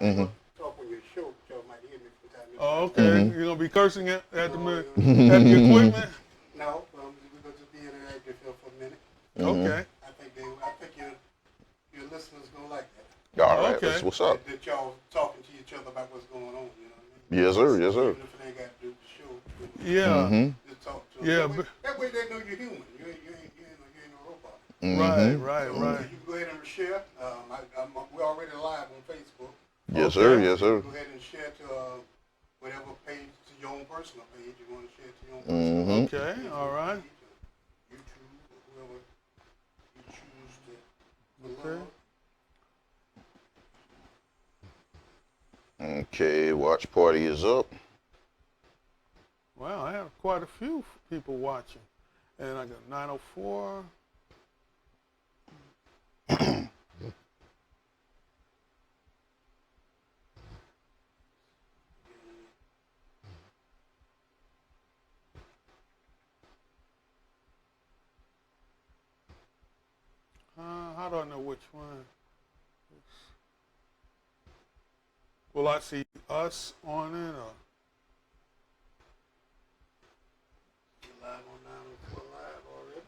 Mm-hmm. Talk on your show, but y'all might hear me from time to Oh, time. okay. Mm-hmm. You're gonna be cursing at the No, at the equipment. no, we're gonna just be interactive here for a minute. Okay. I think your listeners gonna like that. All right, Okay. that's what's up. That y'all talking to each other about what's going on. You know what I Yes, sir. Yes, sir. mean? Even if it ain't got to do with the show, Yeah. Mm-hmm. just talk to them. Yeah. That way they know you're human. You ain't no robot. Right. Mm-hmm. Right. So Right. you can go ahead and share. We're already live on Facebook. Yes, Okay. sir. Yes, sir. Go ahead and share to whatever page, to your own personal page you want to share to your own personal Mm-hmm. Okay. All right. page, or YouTube, or whoever you choose to Okay. love. Okay, watch party is up. Wow, I have quite a few people watching, and I got 904. How do I know which one? Will I see us on it or? You're live on 904 Live already.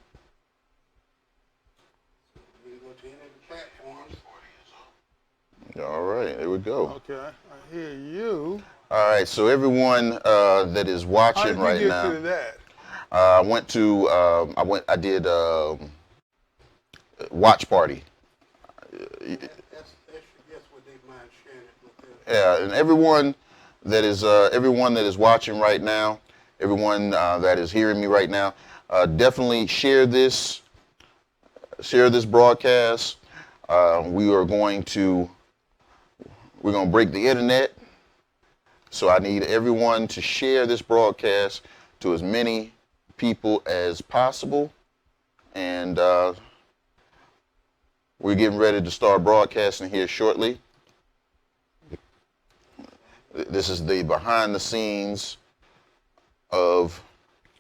So we can go to any of the platforms. All right, there we go. Okay, I hear you. All right, so everyone that is How watching did you right get now, to that? I went to I did watch party. That's guess what they mind sharing it with them. Yeah, and everyone that is watching right now, everyone that is hearing me right now, definitely share this broadcast. We're going to break the internet, so I need everyone to share this broadcast to as many people as possible, and we're getting ready to start broadcasting here shortly. This is the behind the scenes of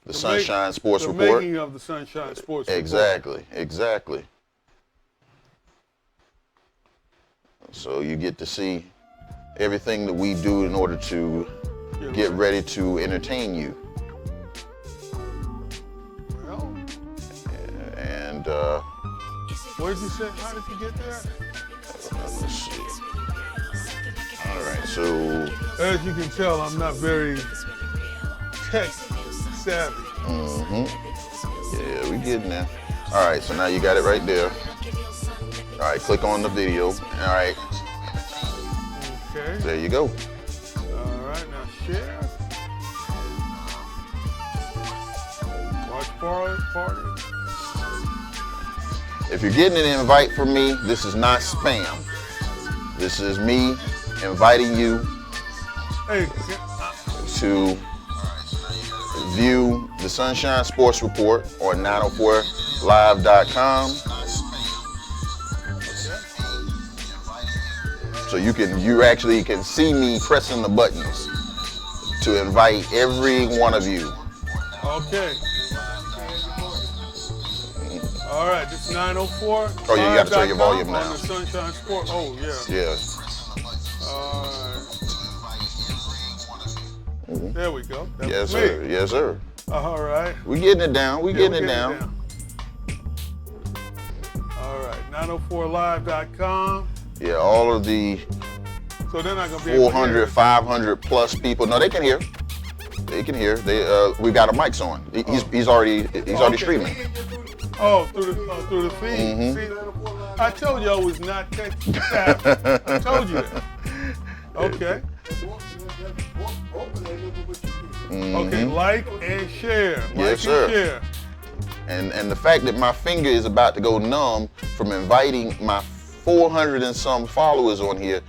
the Sunshine Sports The Report. making of the Sunshine Sports Report. Exactly. So you get to see everything that we do in order to get ready to entertain you. Well, And what did you say? How did you get there? let's see. All right, so As you can tell, I'm not very tech savvy. yeah, we getting there. All right, so now you got it right there. All right, click on the video. All right, Okay. there you go. All right, now share. Watch party. If you're getting an invite from me, this is not spam. This is me inviting you Hey, to view the Sunshine Sports Report on 904live.com. So you actually can see me pressing the buttons to invite every one of you. okay. All right, this is 904. Oh, yeah, you gotta turn your volume on down. the Sunshine Sport. Oh, yeah. Yeah. All right. There we go. That Yes, was me. sir. Yes, sir. All right. We getting it down. We Yeah, getting we're it down. All right, 904live.com. Yeah, all of the So they're not gonna be able to 400, hear. 500 plus people. No, they can hear. They can hear. We got our mics on. He's already Okay. streaming. Oh, through the feed. Mm-hmm. See, I told you I was not tech savvy. I told you that. Okay. Okay, like and share. Like Yes, sir. and share. And the fact that my finger is about to go numb from inviting my 400 and some followers on here,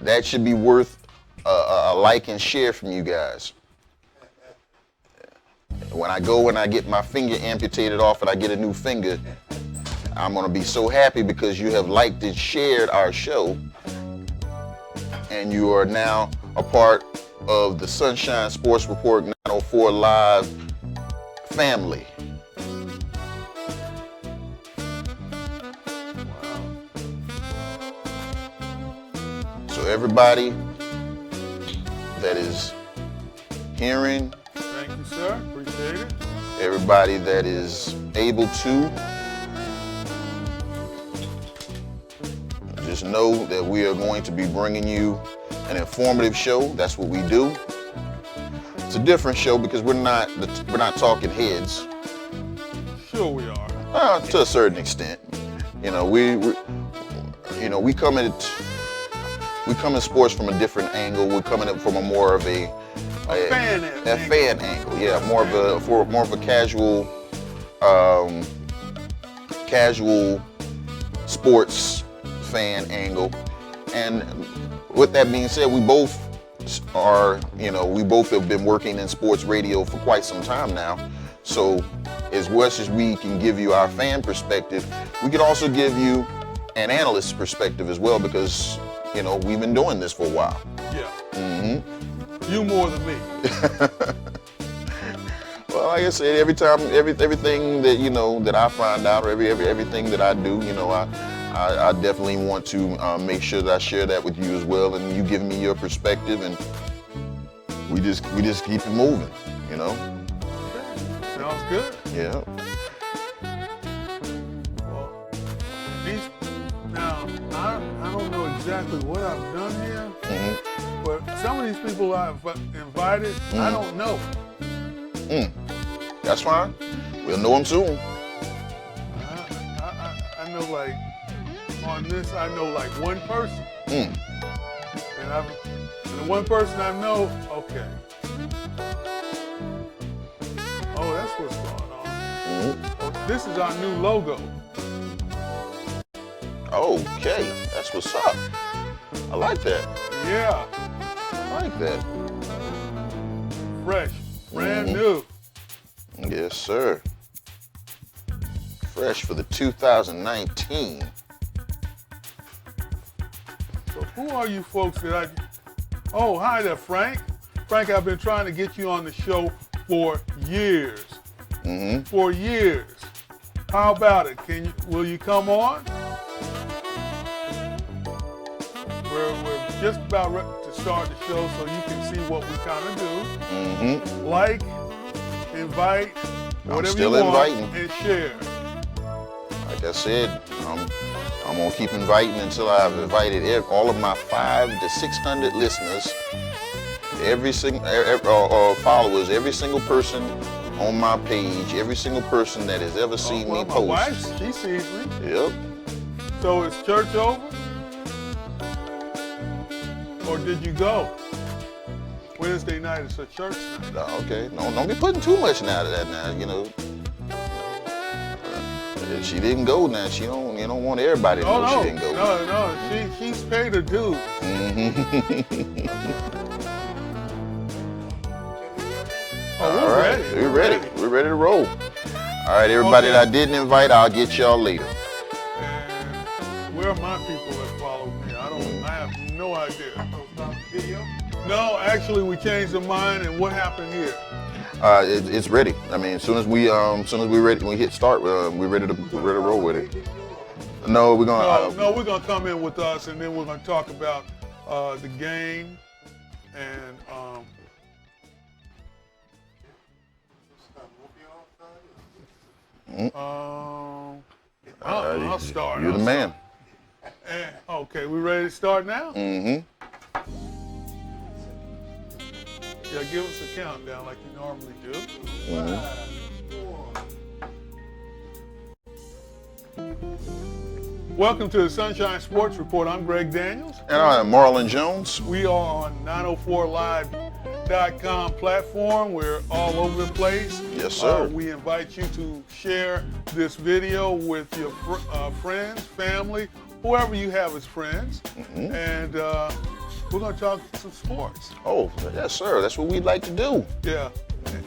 that should be worth a like and share from you guys. When I go and I get my finger amputated off and I get a new finger, I'm gonna be so happy because you have liked and shared our show, and you are now a part of the Sunshine Sports Report 904 Live family. So everybody that is hearing, Thank you, sir. Appreciate it. everybody that is able to, just know that we are going to be bringing you an informative show. That's what we do. It's a different show because we're not talking heads. Sure we are. To a certain extent, you know, we come at sports from a different angle. We're coming at from a more of a fan angle. Yeah, more of a casual sports fan angle. And with that being said, we both have been working in sports radio for quite some time now. So as much as we can give you our fan perspective, we can also give you an analyst's perspective as well, because, you know, we've been doing this for a while. Yeah. Mm-hmm. You more than me. Well, like I said, everything that, you know, that I find out, or everything that I do, you know, I definitely want to make sure that I share that with you as well, and you give me your perspective, and we just keep it moving, you know. Sounds good. Yeah. Well, now I don't know exactly what I've done here, Mm-hmm. but some of these people I've invited, I don't know. That's fine. We'll know them soon. I know, like, on this, I know like one person. And the one person I know, okay. Oh, that's what's going on. Oh, this is our new logo. Okay, that's what's up. I like that. Yeah, I like that. fresh, brand new. Yes, sir. Fresh for the 2019. So who are you folks that oh, hi there, Frank. Frank, I've been trying to get you on the show for years. For years. How about it? Will you come on? We're just about ready to start the show, so you can see what we kind of do. Like, invite, whatever still you want, inviting. and share. Like I said, I'm gonna keep inviting until I've invited all of my 500 to 600 listeners, every single followers, every single person on my page, every single person that has ever seen me My post. wife, she sees me. Yep. So is church over? Or did you go? Wednesday night is a church night. No, okay. No, don't be putting too much now to that now, you know. If she didn't go now, you don't want everybody to know she didn't go. No, she's paid her dues. All right, we're ready. We're ready to roll. All right, everybody that I didn't invite, I'll get y'all later. And where are my people that follow me? I have no idea. No, actually, we changed the mind, and what happened here? It's ready. I mean, as soon as we ready, we hit start, we're ready to roll with it. No, we're gonna. We're gonna come in with us, and then we're gonna talk about the game and. I'll start. You're the man. Okay, we ready to start now? Mm-hmm. Yeah, give us a countdown like you normally do. Welcome to the Sunshine Sports Report. I'm Greg Daniels. And I'm Marlon Jones. We are on 904live.com platform. We're all over the place. Yes, sir. We invite you to share this video with your friends, family, whoever you have as friends. And we're going to talk some sports. Oh, yes, sir. That's what we'd like to do. Yeah.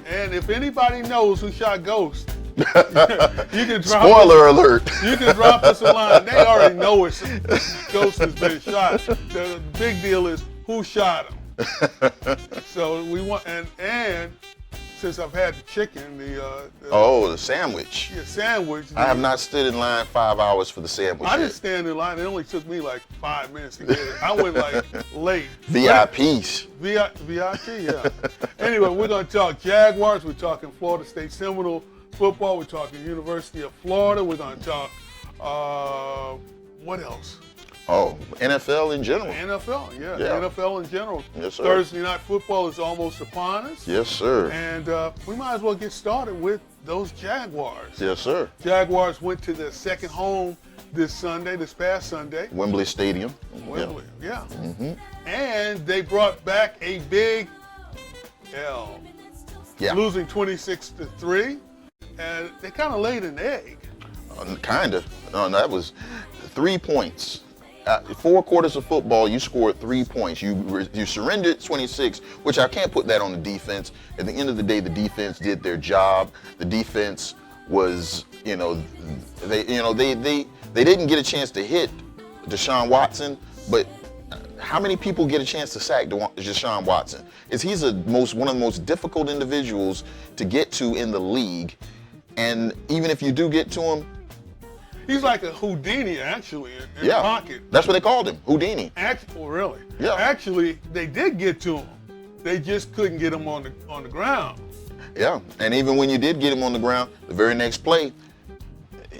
And if anybody knows who shot Ghost, you can drop Spoiler alert. You can drop us a line. They already know it's Ghost has been shot. The big deal is who shot him. So we want, and since since I've had the chicken, The sandwich. sandwich. I have not stood in line 5 hours for the sandwich I yet. didn't stand in line. It only took me like 5 minutes to get it. I went like late. VIPs. VIP, yeah. Anyway, we're going to talk Jaguars. We're talking Florida State Seminole football. We're talking University of Florida. We're going to talk, what else? Oh, NFL in general. NFL, yeah. Yeah. NFL in general. Yes, sir. Thursday night football is almost upon us. Yes, sir. And we might as well get started with those Jaguars. Yes, sir. Jaguars went to their second home this past Sunday. Wembley Stadium. Wembley, yeah. Mm-hmm. And they brought back a big L. Yeah. Losing 26-3. And they kind of laid an egg. Kind of. No, that was 3 points. 4 quarters of football, you scored 3 points. You surrendered 26, which I can't put that on the defense. At the end of the day, the defense did their job. The defense was, they didn't get a chance to hit Deshaun Watson, but how many people get a chance to sack Deshaun Watson? He's one of the most difficult individuals to get to in the league, and even if you do get to him, He's like a Houdini, actually, in yeah, pocket. That's what they called him, Houdini. Really? Yeah. Actually, they did get to him. They just couldn't get him on the ground. Yeah, and even when you did get him on the ground, the very next play,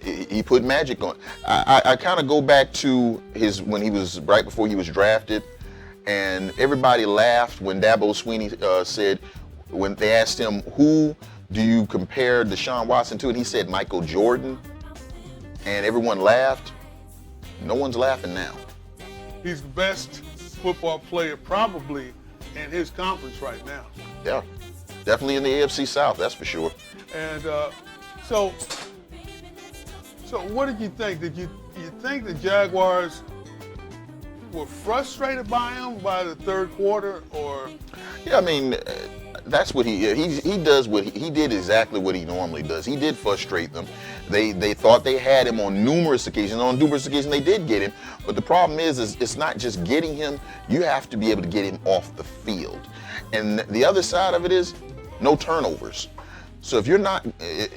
he put magic on. I kind of go back to when he was right before he was drafted, and everybody laughed when Dabo Swinney said, when they asked him, who do you compare Deshaun Watson to, and he said Michael Jordan. And everyone laughed. No one's laughing now. He's the best football player probably in his conference right now. Yeah, definitely in the AFC South, that's for sure. And so what did you think? Did you think the Jaguars were frustrated by him by the third quarter, or? Yeah, I mean, that's what he does. He did exactly what he normally does. He did frustrate them. They thought they had him on numerous occasions. On numerous occasions, they did get him. But the problem is it's not just getting him. You have to be able to get him off the field. And the other side of it is no turnovers. So if you're not,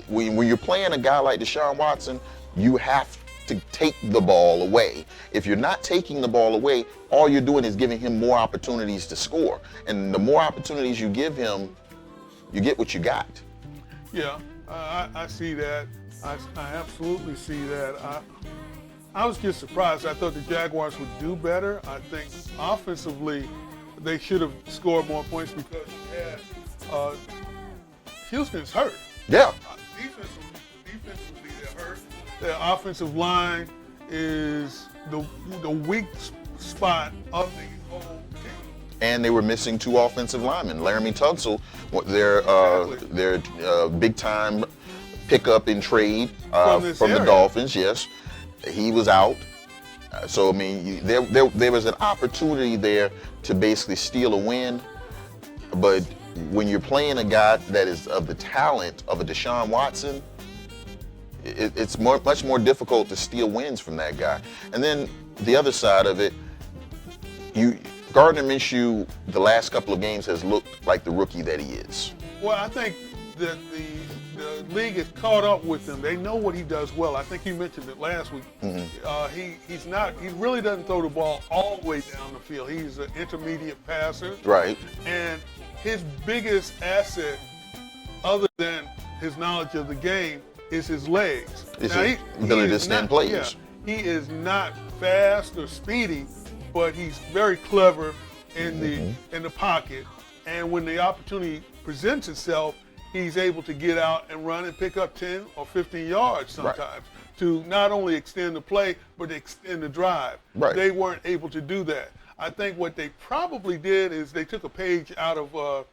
when you're playing a guy like Deshaun Watson, you have to take the ball away. If you're not taking the ball away, all you're doing is giving him more opportunities to score. And the more opportunities you give him, you get what you got. Yeah, I see that. I absolutely see that. I was just surprised. I thought the Jaguars would do better. I think offensively, they should have scored more points because you had Houston's hurt. Yeah. Defensively, they're hurt. Their offensive line is the weak spot of the whole team. And they were missing 2 offensive linemen. Laramie Tunsil, their big-time pickup in trade from the Dolphins, yes. He was out. So, I mean, there was an opportunity there to basically steal a win. But when you're playing a guy that is of the talent of a Deshaun Watson, it's much more difficult to steal wins from that guy. And then the other side of it, Gardner Minshew, the last couple of games, has looked like the rookie that he is. Well, I think that the league has caught up with him. They know what he does well. I think you mentioned it last week. Mm-hmm. He really doesn't throw the ball all the way down the field. He's an intermediate passer. Right. And his biggest asset, other than his knowledge of the game, is his legs. It's his ability to extend plays. Yeah, he is not fast or speedy, but he's very clever in the pocket. And when the opportunity presents itself, he's able to get out and run and pick up 10 or 15 yards sometimes to not only extend the play, but extend the drive. Right. They weren't able to do that. I think what they probably did is they took a page out of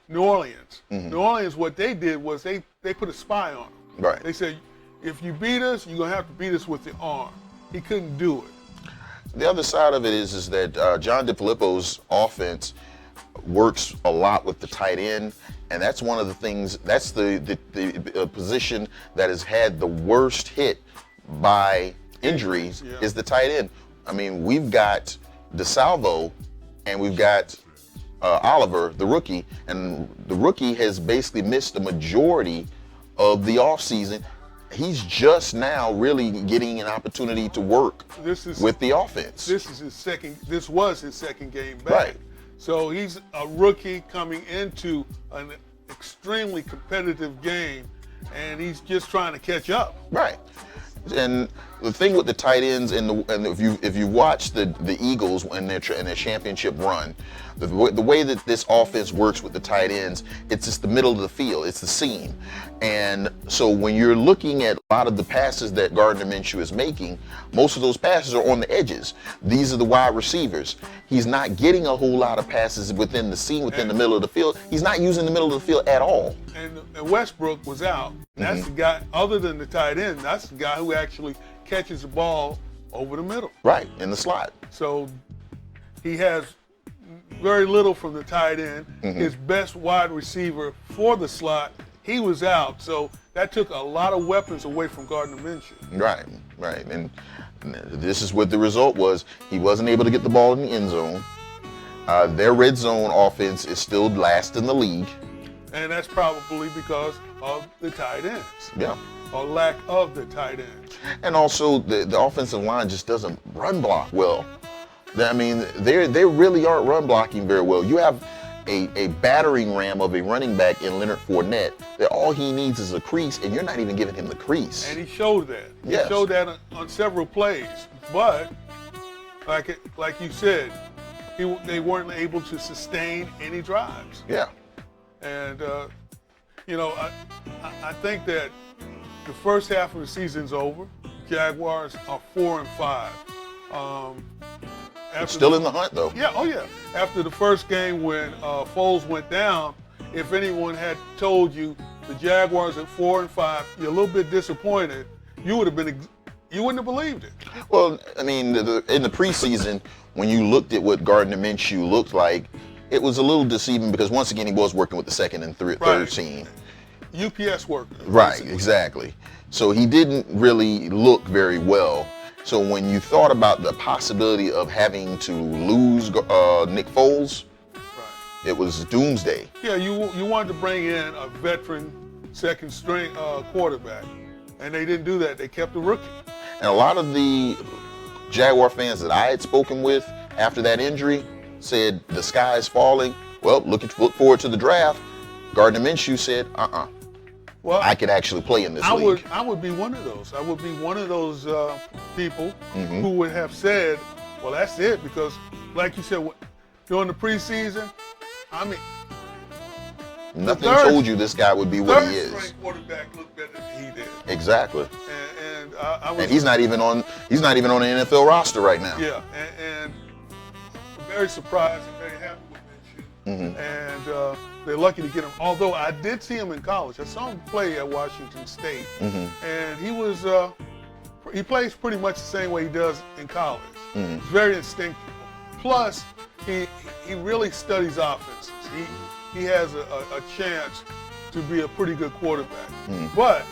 New Orleans. Mm-hmm. New Orleans, what they did was they put a spy on him. Right. They said, if you beat us, you're going to have to beat us with your arm. He couldn't do it. The other side of it is that John DeFilippo's offense works a lot with the tight end, and that's one of the things, that's the position that has had the worst hit by injuries is the tight end. I mean, we've got DeSalvo and we've got Oliver, the rookie, and the rookie has basically missed the majority of the offseason. He's just now really getting an opportunity to work with the offense. This was his second game back. Right. So he's a rookie coming into an extremely competitive game, and he's just trying to catch up. Right. And the thing with the tight ends, and if you watch the Eagles in their championship run, the way that this offense works with the tight ends, it's just the middle of the field, it's the seam. And so when you're looking at a lot of the passes that Gardner Minshew is making, most of those passes are on the edges. These are the wide receivers. He's not getting a whole lot of passes within the seam, within the middle of the field. He's not using the middle of the field at all. And Westbrook was out. That's the guy, other than the tight end, that's the guy who actually catches the ball over the middle. Right, in the slot. So he has very little from the tight end. His best wide receiver for the slot, he was out. So that took a lot of weapons away from Gardner Minshew. Right. And this is what the result was. He wasn't able to get the ball in the end zone. Their red zone offense is still last in the league. And that's probably because of the tight ends. Yeah. Or lack of the tight end. And also the offensive line just doesn't run block well. I mean, they really aren't run blocking very well. You have a battering ram of a running back in Leonard Fournette that all he needs is a crease, and you're not even giving him the crease. And he showed that. Yes. He showed that on several plays. But like you said, they weren't able to sustain any drives. Yeah. And I think that the first half of the season's over. Jaguars are 4-5. Still in the hunt, though. Yeah, oh yeah. After the first game when Foles went down, if anyone had told you the Jaguars at 4-5, you're a little bit disappointed. You wouldn't have believed it. Well, I mean, in the preseason, when you looked at what Gardner Minshew looked like, it was a little deceiving because once again he was working with the second and third team. UPS worker. Right, basically. exactly. So he didn't really look very well. So when you thought about the possibility of having to lose Nick Foles, it was doomsday. Yeah, you wanted to bring in a veteran second string quarterback, and they didn't do that. They kept a rookie. And a lot of the Jaguar fans that I had spoken with after that injury said the sky is falling. Well, look forward to the draft. Gardner Minshew said, well, I could actually play in this league. I would be one of those. I would be one of those people who would have said, well, that's it, because like you said, during the preseason, I mean, nothing told you this guy would be what he is. Third-string quarterback looked better than he did. Exactly. And he's not even on the NFL roster right now. Yeah, and I'm very surprised and very happy with Minshew. And they're lucky to get him. Although I did see him in college. I saw him play at Washington State, and he was he plays pretty much the same way he does in college. He's very instinctive. Plus, he really studies offenses. He has a chance to be a pretty good quarterback. But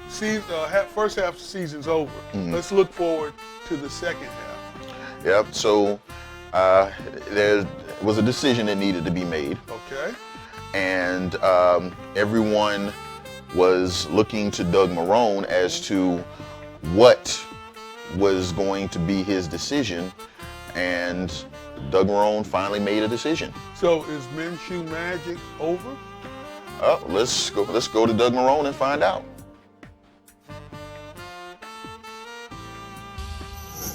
first half of the season's over. Let's look forward to the second half. Yep. So there was a decision that needed to be made. Okay. And everyone was looking to Doug Marrone as to what was going to be his decision. And Doug Marrone finally made a decision. So is Minshew magic over? Let's go to Doug Marrone and find out.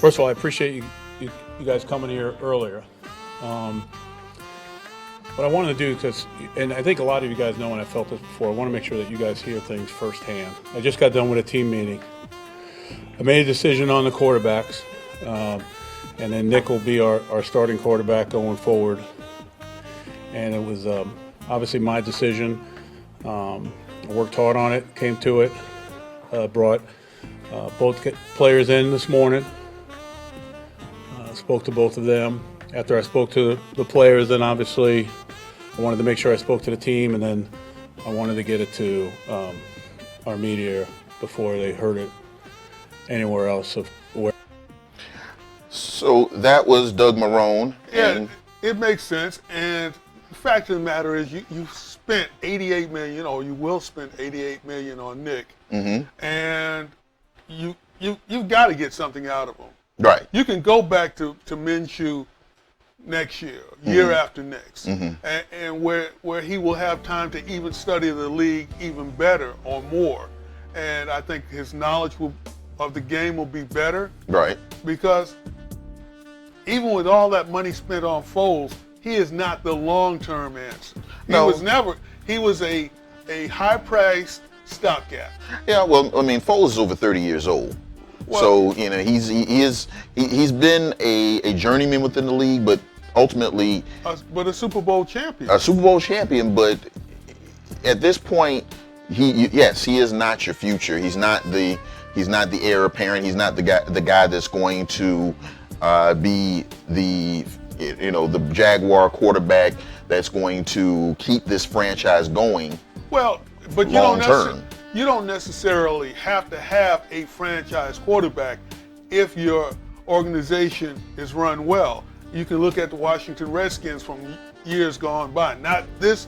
First of all, I appreciate you guys coming here earlier. What I wanted to do, and I think a lot of you guys know, and I felt this before, I want to make sure that you guys hear things firsthand. I just got done with a team meeting. I made a decision on the quarterbacks, and then Nick will be our starting quarterback going forward. And it was obviously my decision. I worked hard on it, came to it, brought both players in this morning. Spoke to both of them. After I spoke to the players, then obviously I wanted to make sure I spoke to the team, and then I wanted to get it to our media before they heard it anywhere else. So that was Doug Marrone. Yeah, It makes sense, and the fact of the matter is, you spent $88 million, or you will spend $88 million on Nick, and you've got to get something out of him. Right. You can go back to Minshew next year after next, and where he will have time to even study the league even better or more, and I think his knowledge of the game will be better. Right. Because even with all that money spent on Foles, he is not the long-term answer. No. He was a high-priced stopgap. Yeah, well, I mean, Foles is over 30 years old. Well, So, you know, he's been a journeyman within the league, but ultimately but a Super Bowl champion. a Super Bowl champion. But at this point, yes, he is not your future. He's not the heir apparent. He's not the guy that's going to be the Jaguar quarterback that's going to keep this franchise going. Well, but long term. You don't necessarily have to have a franchise quarterback if your organization is run well. You can look at the Washington Redskins from years gone by. Not this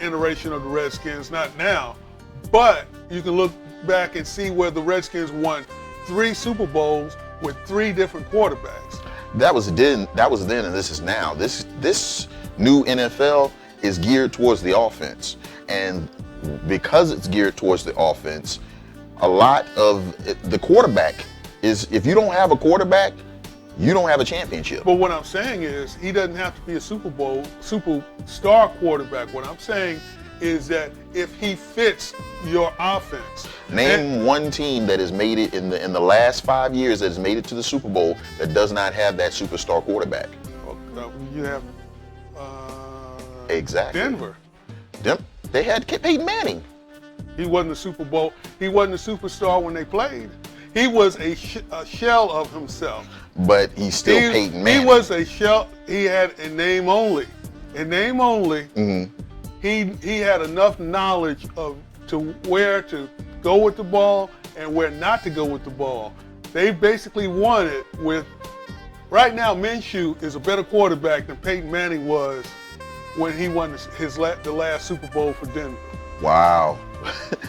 iteration of the Redskins, not now, but you can look back and see where the Redskins won 3 Super Bowls with 3 different quarterbacks. That was then, and this is now. This new NFL is geared towards the offense, and because it's geared towards the offense, a lot of the quarterback is, if you don't have a quarterback, you don't have a championship. But what I'm saying is, he doesn't have to be a superstar quarterback. What I'm saying is that if he fits your offense. Name one team that has made it in the last 5 years that has made it to the Super Bowl that does not have that superstar quarterback. You have Exactly. Denver. They had Peyton Manning. He wasn't a Super Bowl. He wasn't a superstar when they played. He was a shell of himself. But he's still Peyton Manning. He was a shell. He had a name only. A name only. He had enough knowledge to where to go with the ball and where not to go with the ball. They basically won it with. Right now, Minshew is a better quarterback than Peyton Manning was when he won the last Super Bowl for Denver. Wow.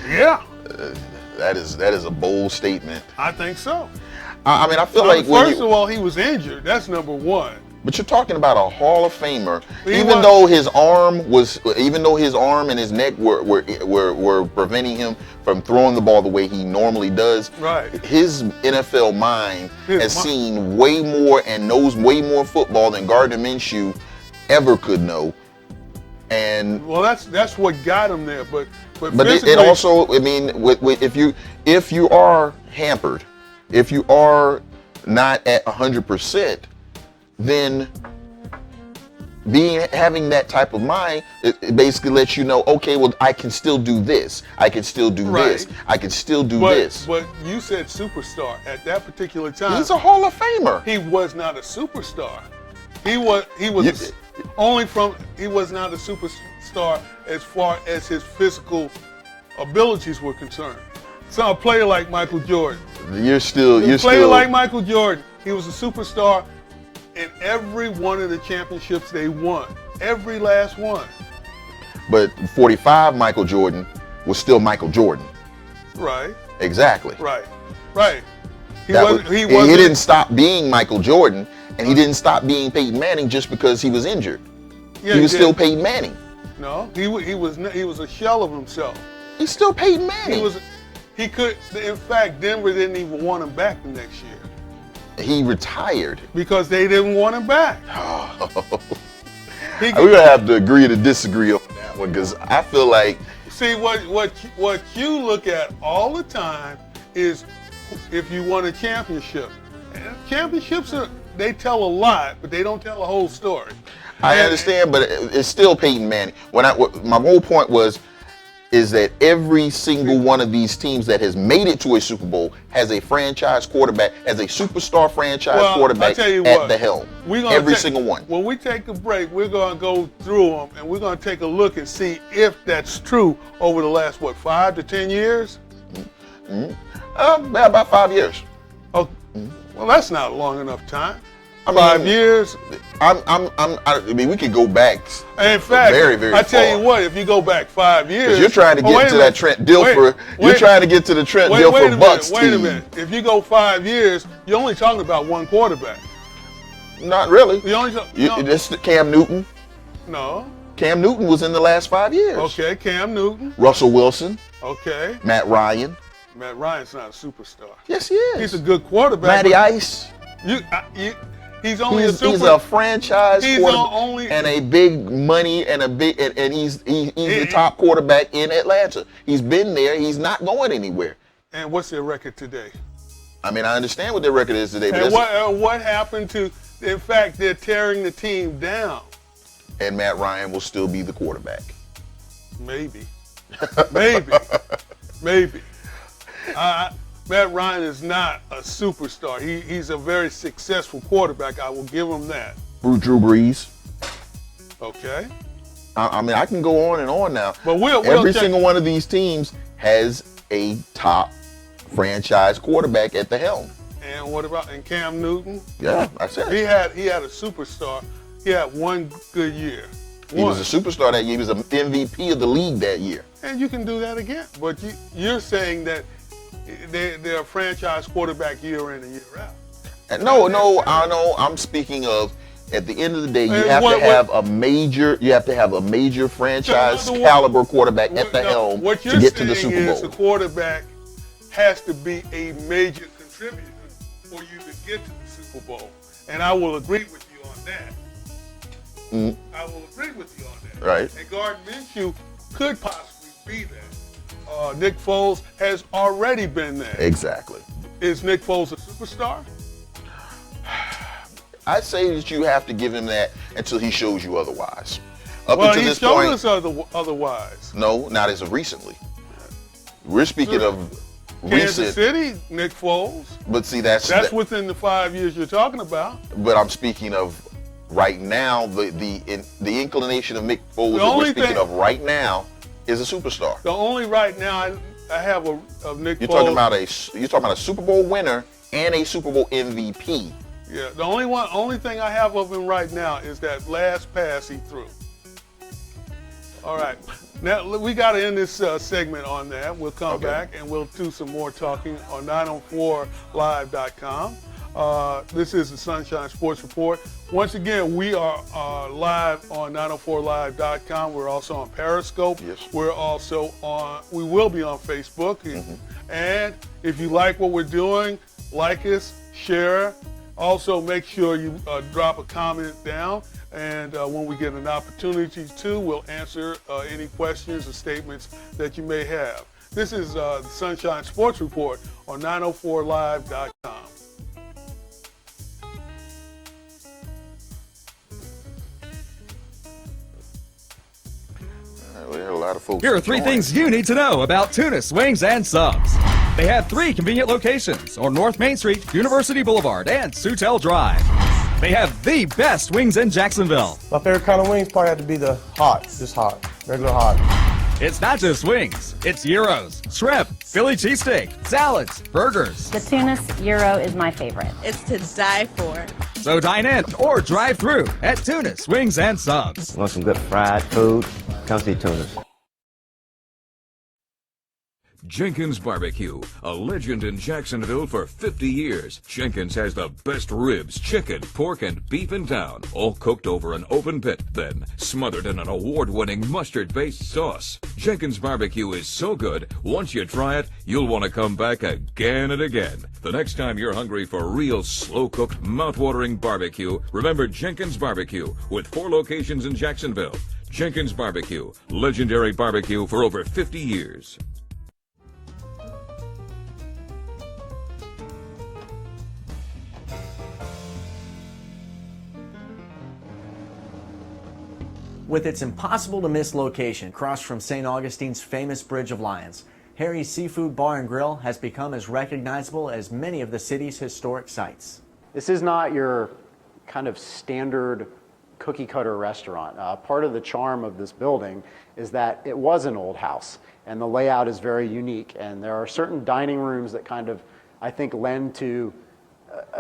Yeah. That is a bold statement. I think so. I mean, I feel like First of all, he was injured. That's number one. But you're talking about a Hall of Famer. Even though his arm and his neck were preventing him from throwing the ball the way he normally does. Right. His NFL mind has seen way more and knows way more football than Gardner Minshew ever could know. And well, that's what got him there. But it also, I mean, if you are hampered, if you are not at 100%, then having that type of mind, it basically lets you know, okay, well, I can still do this. I can still do this. I can still do this. But you said superstar at that particular time. He's a Hall of Famer. He was not a superstar. He was not a superstar as far as his physical abilities were concerned. So a player like Michael Jordan. You're still like Michael Jordan. He was a superstar in every one of the championships they won. Every last one. But 45 Michael Jordan was still Michael Jordan. Right. Exactly. Right. He didn't stop being Michael Jordan, and he didn't stop being Peyton Manning just because he was injured. Yeah, he was still Peyton Manning. No, he was a shell of himself. He's still Peyton Manning. In fact, Denver didn't even want him back the next year. He retired. Because they didn't want him back. We're going to have to agree to disagree on that one, because I feel like... See, what you look at all the time is if you won a championship. And championships, they tell a lot, but they don't tell the whole story. I understand, but it's still Peyton Manning. My whole point is that every single one of these teams that has made it to a Super Bowl has a franchise quarterback, has a superstar franchise quarterback at the helm. Every single one. When we take a break, we're going to go through them, and we're going to take a look and see if that's true over the last, 5 to 10 years? About 5 years. Oh, well, that's not a long enough time. 5 years. I mean, we could go back. In fact, very, very I tell far. you what, if you go back 5 years, Because you're trying to get wait a to minute. that Trent Dilfer. You're trying to get to the Trent Wait a Dilfer minute, Bucks wait a team. minute. If you go 5 years, you're only talking about one quarterback. Not really. You only no. This Cam Newton. No. Cam Newton was in the last 5 years. Okay, Cam Newton. Russell Wilson, Okay. Matt Ryan. Matt Ryan's not a superstar. Yes, he is. He's a good quarterback. Matty Ice. He's only He's a a franchise He's quarterback only and a big money and he's the top quarterback in Atlanta. He's been there. He's not going anywhere. And what's their record today? I mean, I understand what their record is today, but And what happened to? In fact, they're tearing the team down. and Matt Ryan will still be the quarterback. Maybe. Maybe. Matt Ryan is not a superstar. He's a very successful quarterback. I will give him that. Drew Brees. Okay. I mean, I can go on and on now. But every single one of these teams has a top franchise quarterback at the helm. And what about Cam Newton? Yeah, I said He had a superstar. He had one good year. he was a superstar that year. He was an MVP of the league that year. And you can do that again. But you're saying that they're a franchise quarterback year in and year out. And no, I know. I'm speaking of at the end of the day, you have to have a major franchise caliber quarterback at the helm to get to the Super What you're saying is Bowl. the quarterback has to be a major contributor for you to get to the Super Bowl. And I will agree with you on that. I will agree with you on that. Right. And Gardner Minshew could possibly be that. Nick Foles has already been there. Exactly. Is Nick Foles a superstar? I'd say that you have to give him that until he shows you otherwise. Up Well, until he's this shown point, us otherwise. no, not as of recently. We're speaking of Kansas recent, City, Nick Foles. but see that's Within the 5 years you're talking about. But I'm speaking of right now. The inclination of Nick Foles that we're speaking of right now is a superstar. The only right now I have of Nick You're Foles. talking about a Super Bowl winner and a Super Bowl MVP. Yeah, the only thing I have of him right now is that last pass he threw. All right, now we got to end this segment on that. We'll come back and we'll do some more talking on 904live.com. This is the Sunshine Sports Report. Once again, we are live on 904live.com. We're also on Periscope. Yes. We will be on Facebook. And if you like what we're doing, like us, share. Also, make sure you drop a comment down. And when we get an opportunity to, we'll answer any questions or statements that you may have. This is the Sunshine Sports Report on 904live.com. We had a lot of folks. Here are three things you need to know about Tunis Wings and Subs. They have 3 convenient locations on North Main Street, University Boulevard, and Sutel Drive. They have the best wings in Jacksonville. My favorite kind of wings probably have to be the hot, just hot, regular hot. It's not just wings, it's gyros, shrimp, Philly cheesesteak, salads, burgers. The Tunis Euro is my favorite. It's to die for. So dine in or drive through at Tunis Wings and Subs. Want some good fried food? Come see Tunis. Jenkins Barbecue, a legend in Jacksonville for 50 years. Jenkins has the best ribs, chicken, pork, and beef in town, all cooked over an open pit, then smothered in an award-winning mustard-based sauce. Jenkins Barbecue is so good, once you try it, you'll want to come back again and again. The next time you're hungry for real slow-cooked, mouth-watering barbecue, remember Jenkins Barbecue, with 4 locations in Jacksonville. Jenkins Barbecue, legendary barbecue for over 50 years. With its impossible-to-miss location across from St. Augustine's famous Bridge of Lions, Harry's Seafood Bar and Grill has become as recognizable as many of the city's historic sites. This is not your kind of standard cookie-cutter restaurant. Part of the charm of this building is that it was an old house, and the layout is very unique, and there are certain dining rooms that kind of, I think, lend to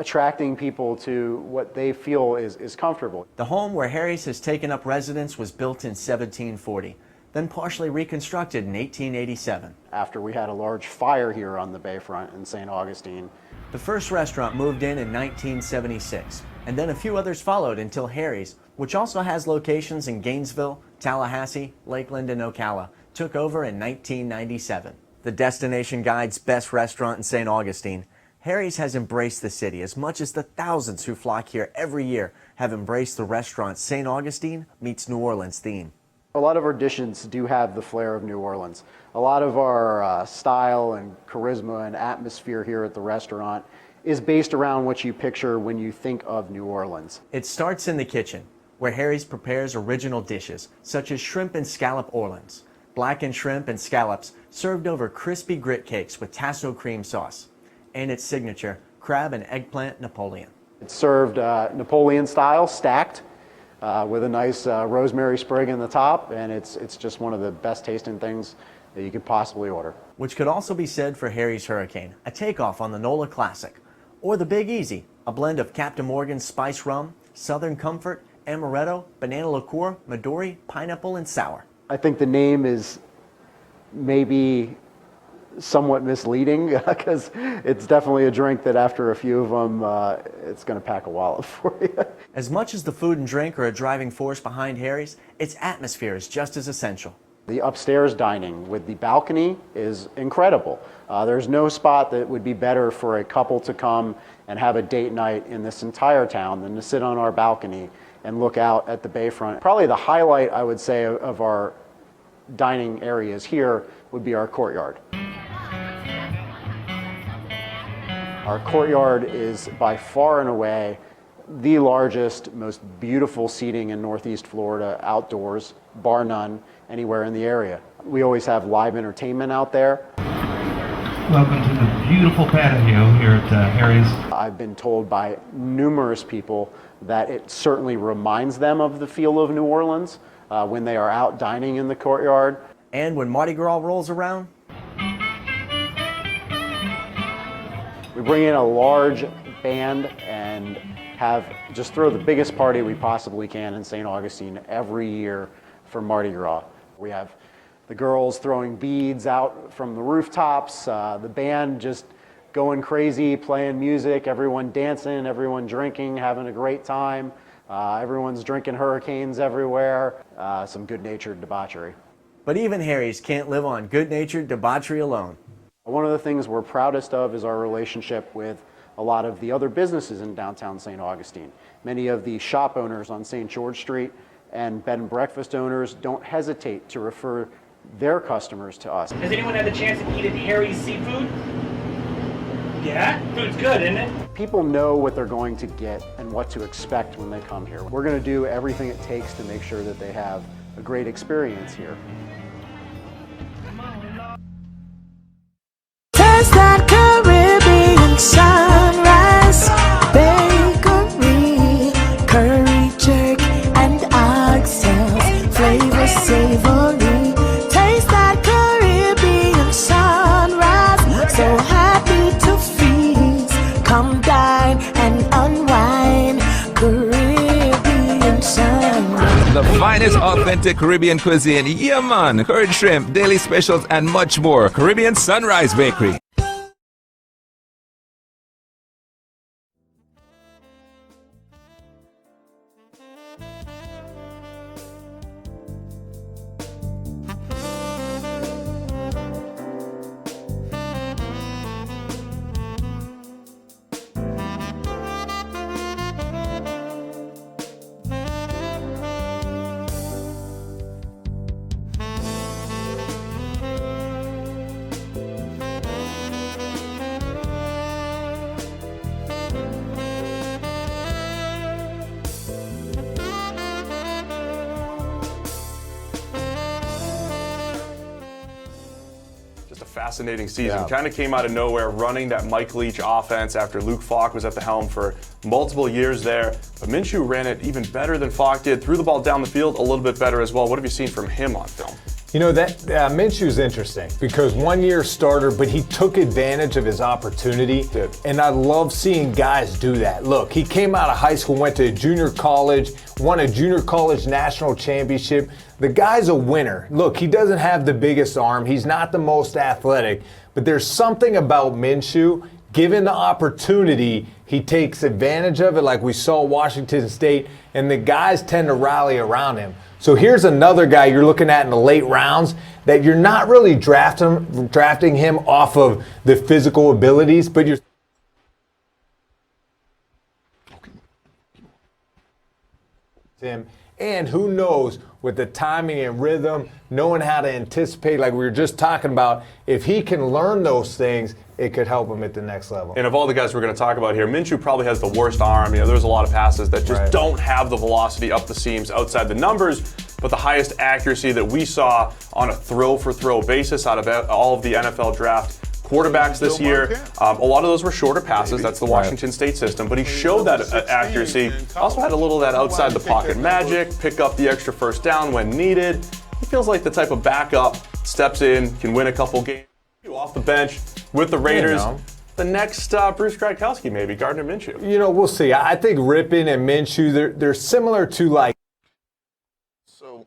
attracting people to what they feel is comfortable. The home where Harry's has taken up residence was built in 1740, then partially reconstructed in 1887. After we had a large fire here on the bayfront in St. Augustine. The first restaurant moved in 1976, and then a few others followed until Harry's, which also has locations in Gainesville, Tallahassee, Lakeland, and Ocala, took over in 1997. The Destination Guide's best restaurant in St. Augustine, Harry's has embraced the city as much as the thousands who flock here every year have embraced the restaurant's St. Augustine meets New Orleans theme. A lot of our dishes do have the flair of New Orleans. A lot of our style and charisma and atmosphere here at the restaurant is based around what you picture when you think of New Orleans. It starts in the kitchen, where Harry's prepares original dishes, such as shrimp and scallop Orleans, blackened shrimp and scallops served over crispy grit cakes with tasso cream sauce, and its signature, crab and eggplant Napoleon. It's served Napoleon style, stacked, with a nice rosemary sprig in the top, and it's just one of the best tasting things that you could possibly order. Which could also be said for Harry's Hurricane, a takeoff on the NOLA Classic, or the Big Easy, a blend of Captain Morgan's spice rum, Southern Comfort, amaretto, banana liqueur, Midori, pineapple, and sour. I think the name is maybe somewhat misleading because it's definitely a drink that after a few of them, it's going to pack a wallet for you. As much as the food and drink are a driving force behind Harry's, its atmosphere is just as essential. The upstairs dining with the balcony is incredible. There's no spot that would be better for a couple to come and have a date night in this entire town than to sit on our balcony and look out at the bayfront. Probably the highlight, I would say, of our dining areas here would be our courtyard. Our courtyard is by far and away the largest, most beautiful seating in Northeast Florida, outdoors, bar none, anywhere in the area. We always have live entertainment out there. Welcome to the beautiful patio here at Harry's. I've been told by numerous people that it certainly reminds them of the feel of New Orleans when they are out dining in the courtyard. And when Mardi Gras rolls around, we bring in a large band and just throw the biggest party we possibly can in St. Augustine every year for Mardi Gras. We have the girls throwing beads out from the rooftops, the band just going crazy, playing music, everyone dancing, everyone drinking, having a great time. Everyone's drinking Hurricanes everywhere, some good-natured debauchery. But even Harry's can't live on good-natured debauchery alone. One of the things we're proudest of is our relationship with a lot of the other businesses in downtown St. Augustine. Many of the shop owners on St. George Street and bed and breakfast owners don't hesitate to refer their customers to us. Has anyone had the chance to eat at Harry's Seafood? Yeah? Food's good, isn't it? People know what they're going to get and what to expect when they come here. We're going to do everything it takes to make sure that they have a great experience here. Taste that Caribbean sunrise, bakery, curry jerk and oxtails, flavor savory. Taste that Caribbean sunrise, so happy to feast. Come dine and unwind, Caribbean sunrise. The finest authentic Caribbean cuisine, yeah man, curd shrimp, daily specials and much more. Caribbean Sunrise Bakery. Fascinating season. Kind of came out of nowhere, running that Mike Leach offense after Luke Falk was at the helm for multiple years there. But Minshew ran it even better than Falk did, threw the ball down the field a little bit better as well. What have you seen from him on film? You know, that Minshew's interesting because 1 year starter, but he took advantage of his opportunity. And I love seeing guys do that. Look, he came out of high school, went to junior college, won a junior college national championship. The guy's a winner. Look, he doesn't have the biggest arm. He's not the most athletic, but there's something about Minshew. Given the opportunity, he takes advantage of it like we saw Washington State, and the guys tend to rally around him. So here's another guy you're looking at in the late rounds that you're not really drafting him off of the physical abilities, but you're him. And who knows, with the timing and rhythm, knowing how to anticipate, like we were just talking about, if he can learn those things, it could help him at the next level. And of all the guys we're going to talk about here, Minshew probably has the worst arm. You know, there's a lot of passes that just don't have the velocity up the seams outside the numbers, but the highest accuracy that we saw on a throw-for-throw basis out of all of the NFL draft quarterbacks this year. A lot of those were shorter passes. That's the Washington State system. But he showed that accuracy. Also had a little of that outside the pocket magic, pick up the extra first down when needed. He feels like the type of backup, steps in, can win a couple games. Off the bench with the Raiders. The next Bruce Gradkowski, maybe, Gardner Minshew. You know, we'll see. I think Rypien and Minshew, they're similar to like. So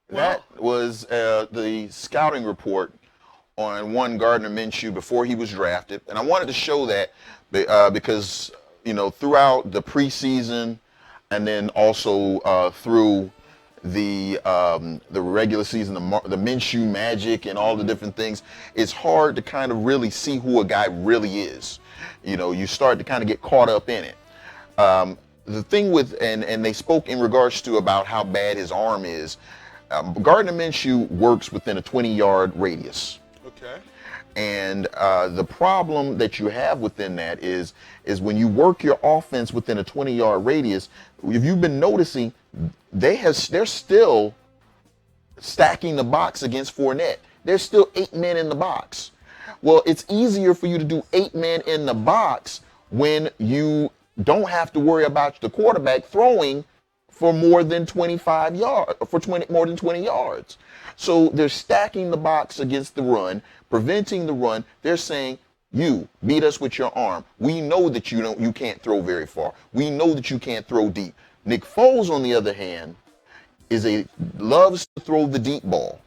that was the scouting report on one Gardner Minshew before he was drafted. And I wanted to show that because, you know, throughout the preseason and then also through the regular season, the Minshew magic and all the different things, it's hard to kind of really see who a guy really is. You know, you start to kind of get caught up in it. The thing with, and they spoke in regards to about how bad his arm is, Gardner Minshew works within a 20-yard radius. Okay. And the problem that you have within that is when you work your offense within a 20-yard radius, if you've been noticing, they're still stacking the box against Fournette. There's still 8 men in the box. Well, it's easier for you to do 8 men in the box when you don't have to worry about the quarterback throwing for more than 25 yards, more than 20 yards. So they're stacking the box against the run, preventing the run. They're saying, you beat us with your arm. We know that you can't throw very far. We know that you can't throw deep. Nick Foles, on the other hand, loves to throw the deep ball.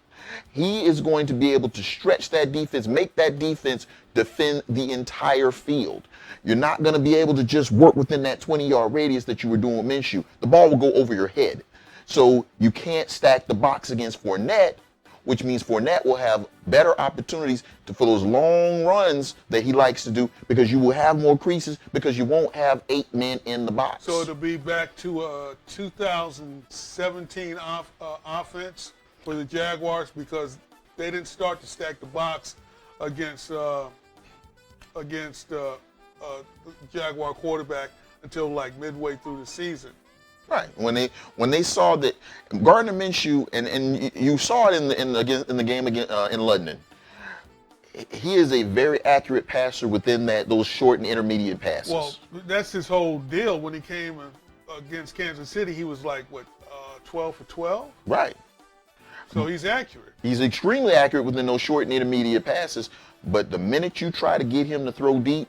He is going to be able to stretch that defense, make that defense defend the entire field. You're not going to be able to just work within that 20-yard radius that you were doing with Minshew. The ball will go over your head. So you can't stack the box against Fournette, which means Fournette will have better opportunities for those long runs that he likes to do, because you will have more creases because you won't have 8 men in the box. So it'll be back to a 2017 offense for the Jaguars, because they didn't start to stack the box against the Jaguar quarterback until like midway through the season. Right. When they saw that Gardner Minshew, and you saw it in the game in London, he is a very accurate passer within those short and intermediate passes. Well, that's his whole deal. When he came against Kansas City, he was like 12 for 12. Right. So he's accurate. He's extremely accurate within those short and intermediate passes. But the minute you try to get him to throw deep,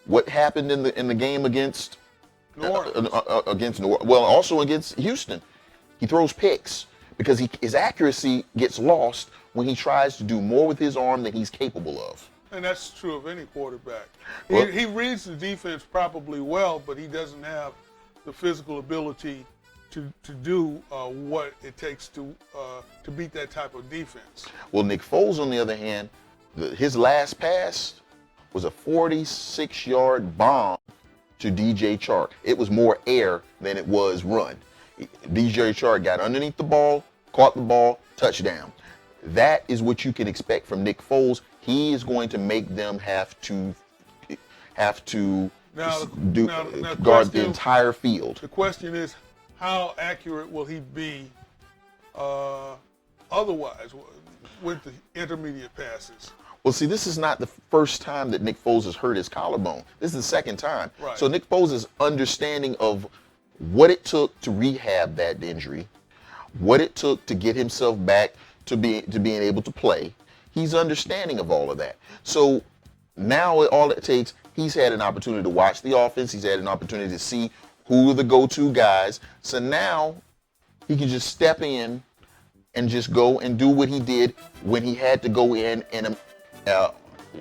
what happened in the game against also against Houston, he throws picks because his accuracy gets lost when he tries to do more with his arm than he's capable of. And that's true of any quarterback. Well, he reads the defense probably well, but he doesn't have the physical ability to do what it takes to beat that type of defense. Well, Nick Foles, on the other hand, his last pass was a 46-yard bomb to DJ Chark. It was more air than it was run. DJ Chark got underneath the ball, caught the ball, touchdown. That is what you can expect from Nick Foles. He is going to make them have to guard the entire field. The question is, how accurate will he be otherwise with the intermediate passes? Well, see, this is not the first time that Nick Foles has hurt his collarbone. This is the second time. Right. So Nick Foles' understanding of what it took to rehab that injury, what it took to get himself back to being able to play. He's understanding of all of that. So now all it takes, he's had an opportunity to watch the offense. He's had an opportunity to see who are the go-to guys. So now he can just step in and just go and do what he did when he had to go in and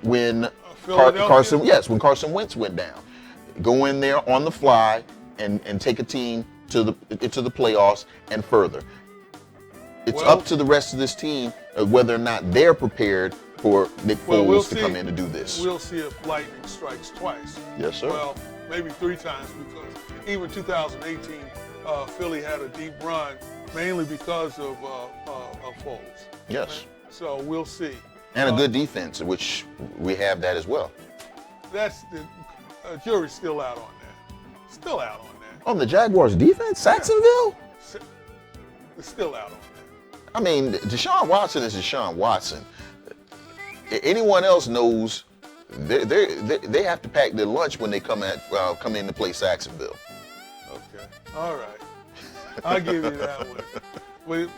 when Carson Wentz went down. Go in there on the fly and take a team to the playoffs and further. It's up to the rest of this team whether or not they're prepared for Nick Foles to come in to do this. We'll see if lightning strikes twice. Yes, sir. Well, maybe 3 times, because even 2018, Philly had a deep run, mainly because of Foles. Yes. So we'll see. And a good defense, which we have that as well. That's the jury's still out on that. Still out on that. On the Jaguars' defense, Sacksonville? It's still out on that. I mean, Deshaun Watson is Deshaun Watson. Anyone else knows they have to pack their lunch when they come in to play Sacksonville. Okay. All right. I'll give you that one. But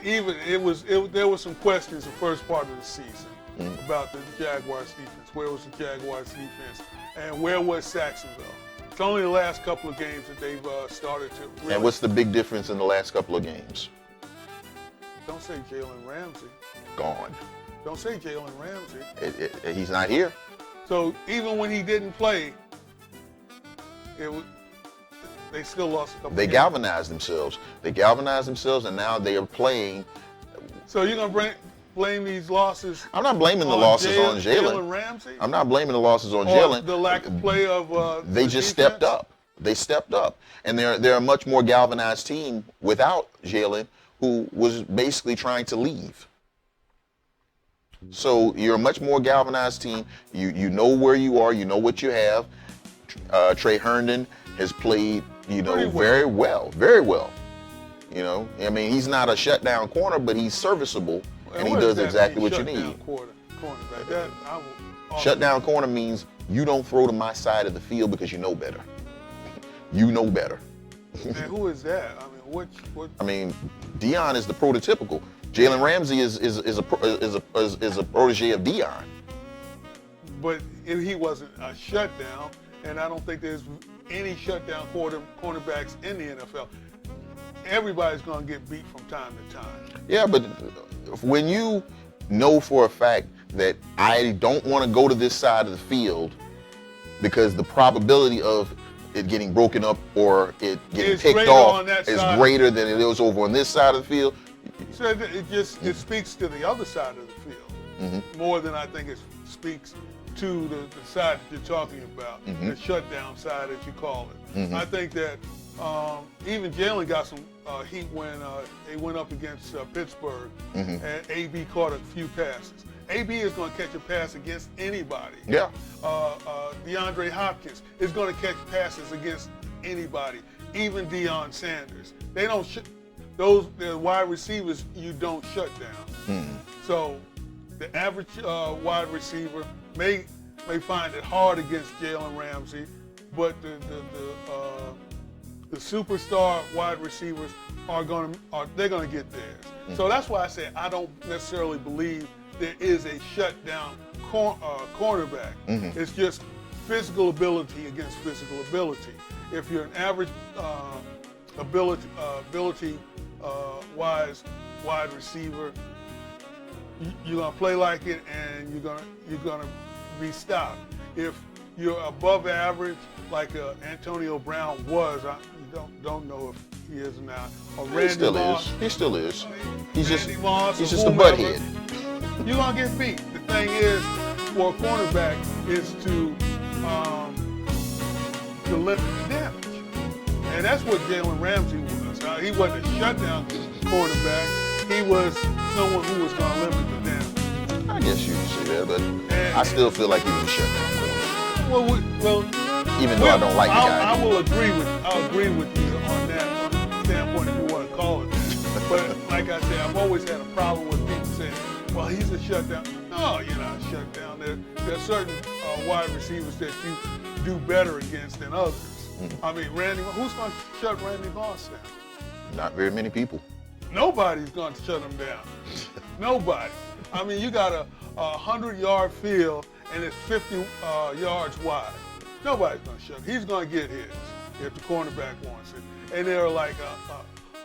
there was some questions the first part of the season about the Jaguars defense. Where was the Jaguars defense? And where was Sacksonville? It's only the last couple of games that they've started to really. And what's the big difference in the last couple of games? Don't say Jalen Ramsey. Gone. Don't say Jalen Ramsey. He's not here. So even when he didn't play, they still lost a couple They games. galvanized themselves. And now they are playing. So you're going to blame these losses? I'm not blaming the losses on Jalen. Jalen Ramsey? I'm not blaming the losses on Or Jalen. the lack of play of they just stepped up. They stepped up. And they're a much more galvanized team without Jalen, who was basically trying to leave. So you're a much more galvanized team. You know where you are. You know what you have. Trey Herndon has played, very well. You know, I mean, he's not a shutdown corner, but he's serviceable, and he does exactly what you need. Shutdown corner means you don't throw to my side of the field because you know better. You know better. And who is that? I mean, what? I mean, Deion is the prototypical. Jalen Ramsey is a protege of Deion. But he wasn't a shutdown, and I don't think there's any shutdown cornerbacks in the NFL. Everybody's going to get beat from time to time. Yeah, but when you know for a fact that I don't want to go to this side of the field because the probability of it getting broken up or it getting picked off is greater than it is over on this side of the field. So it speaks to the other side of the field more than I think it speaks to the side that you're talking about, the shutdown side, as you call it. I think that even Jalen got some heat when they went up against Pittsburgh, and AB caught a few passes. AB is going to catch a pass against anybody. Yeah. DeAndre Hopkins is going to catch passes against anybody, even Deion Sanders. They don't those wide receivers you don't shut down. So the average wide receiver may find it hard against Jalen Ramsey, but the superstar wide receivers they're going to get theirs. So that's why I say I don't necessarily believe there is a shutdown cornerback. It's just physical ability against physical ability. If you're an average ability wise wide receiver, you're gonna play like it, and you're gonna be stopped. If you're above average, like Antonio Brown was, don't know if he is now. Or Randy Moss. He still is. He's just a whomever, butthead. You're gonna get beat. The thing is, for a cornerback, is to limit the damage, and that's what Jalen Ramsey was. He wasn't a shutdown cornerback. He was someone who was gonna limit the damage. I guess you can say that, but I still feel like he was a shutdown corner. Even though I don't like the guy. I'll agree with you on that, from the standpoint if you want to call it that. But like I said, I've always had a problem with people saying, well, he's a shutdown. No, you're not a shutdown. There are certain wide receivers that you do better against than others. I mean, who's going to shut Randy Moss down? Not very many people. Nobody's going to shut him down. Nobody. I mean, you got a 100-yard field and it's 50 yards wide. Nobody's going to shut him. He's going to get his if the cornerback wants it. And there are like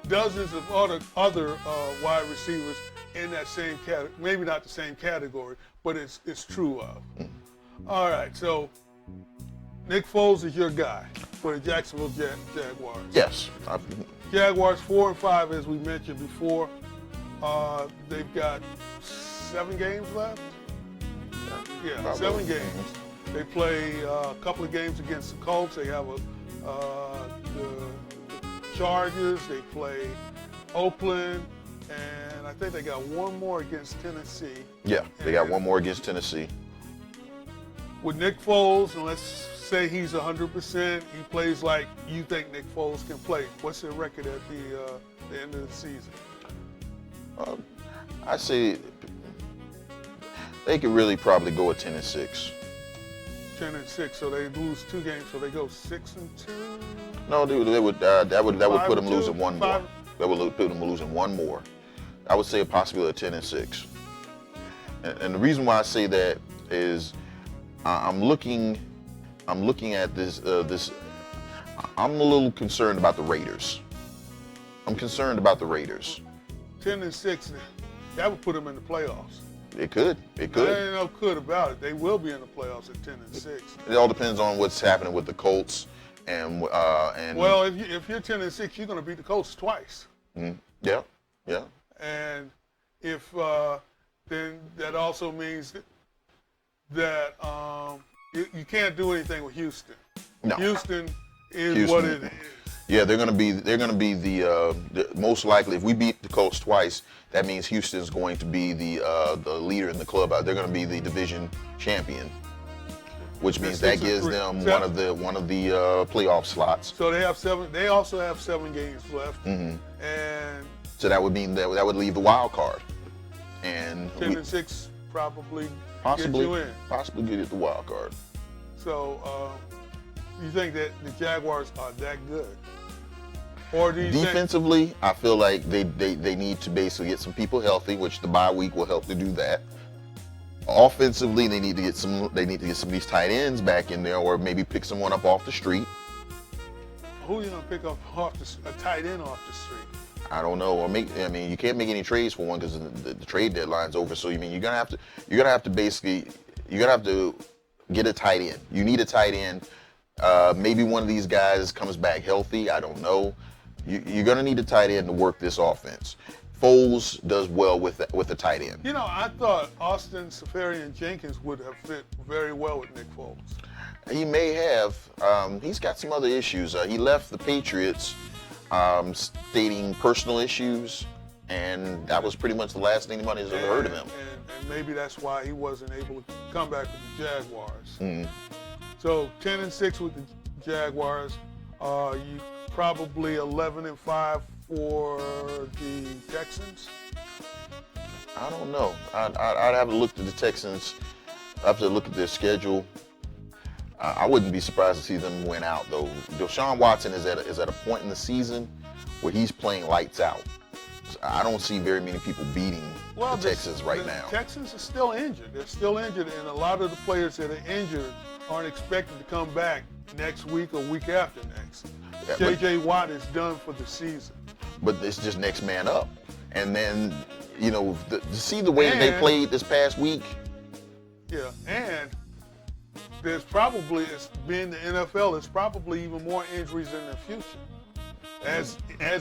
dozens of other wide receivers in that same category. Maybe not the same category, but it's true of. All right, so Nick Foles is your guy for the Jacksonville Jaguars. Yes. Jaguars 4-5, as we mentioned before. They've got 7 games left. Yeah, 7 games. They play a couple of games against the Colts. They have the Chargers. They play Oakland, and I think they got one more against Tennessee. Yeah, they got one more against Tennessee. With Nick Foles, and let's say he's 100%, he plays like you think Nick Foles can play. What's their record at the end of the season? I say they could really probably go at 10-6. 10-6, so they lose 2 games, so they go 6-2. No, they would. That would put them 5-2, losing one more. 5. That would put them losing one more. I would say a possibility of 10-6. And the reason why I say that is I'm looking at this. I'm a little concerned about the Raiders. I'm concerned about the Raiders. 10-6, that would put them in the playoffs. It could. It could. There ain't no could about it. They will be in the playoffs at 10-6. It all depends on what's happening with the Colts and. Well, if you're 10-6, you're going to beat the Colts twice. Yeah. Yeah. And if then that also means that you can't do anything with Houston. No. Houston is what it is. Yeah, they're going to be the most likely. If we beat the Colts twice, that means Houston's going to be the leader in the club. They're going to be the division champion, which means that gives them one of the playoff slots. So they have 7. They also have 7 games left, and so that would mean that would leave the wild card, and 10-6 possibly get you in. Possibly get the wild card. So you think that the Jaguars are that good? Or do you defensively, I feel like they need to basically get some people healthy, which the bye week will help to do that. Offensively, they need to get some of these tight ends back in there, or maybe pick someone up off the street. Who are you gonna pick up a tight end off the street? I don't know. You can't make any trades for one because the trade deadline's over. So you're gonna have to get a tight end. You need a tight end. Maybe one of these guys comes back healthy. I don't know. You're going to need a tight end to work this offense. Foles does well with a tight end. You know, I thought Austin Seferian-Jenkins would have fit very well with Nick Foles. He may have. He's got some other issues. He left the Patriots stating personal issues, and that was pretty much the last thing anybody's ever heard of him. And maybe that's why he wasn't able to come back with the Jaguars. So 10-6 with the Jaguars. You probably 11-5 for the Texans. I don't know. I'd have to look at the Texans. I have to look at their schedule. I wouldn't be surprised to see them win out though. Deshaun Watson is at a point in the season where he's playing lights out. So I don't see very many people beating the Texans right now. The Texans are still injured. They're still injured, and a lot of the players that are injured aren't expected to come back next week or week after next. J.J. Watt is done for the season. But it's just next man up. And then, to see the way that they played this past week. Yeah, and there's probably, being the NFL, there's probably even more injuries in the future, as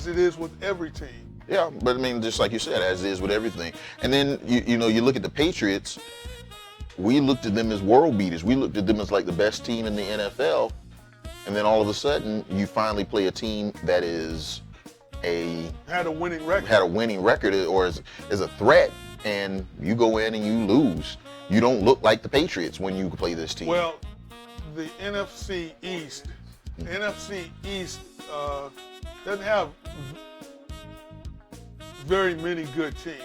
it is with every team. Yeah, but just like you said, as it is with everything. And then, you look at the Patriots. We looked at them as world beaters. We looked at them as like the best team in the NFL. And then all of a sudden, you finally play a team that had a winning record, or is a threat, and you go in and you lose. You don't look like the Patriots when you play this team. Well, the NFC East doesn't have very many good teams.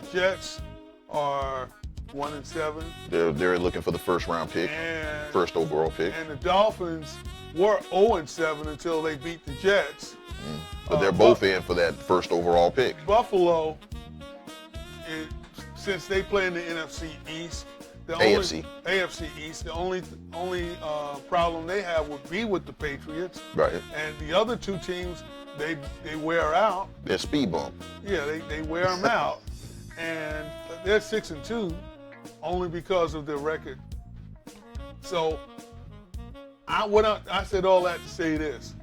The Jets are 1-7. They're looking for the first round pick, first overall pick. And the Dolphins were 0-7 until they beat the Jets. But they're both in for that first overall pick. Buffalo, since they play in the NFC East, AFC East, the only problem they have would be with the Patriots. Right. And the other two teams, they wear out. They're speed bump. Yeah, they wear them out, and they're 6-2, only because of their record. So, I said all that to say this: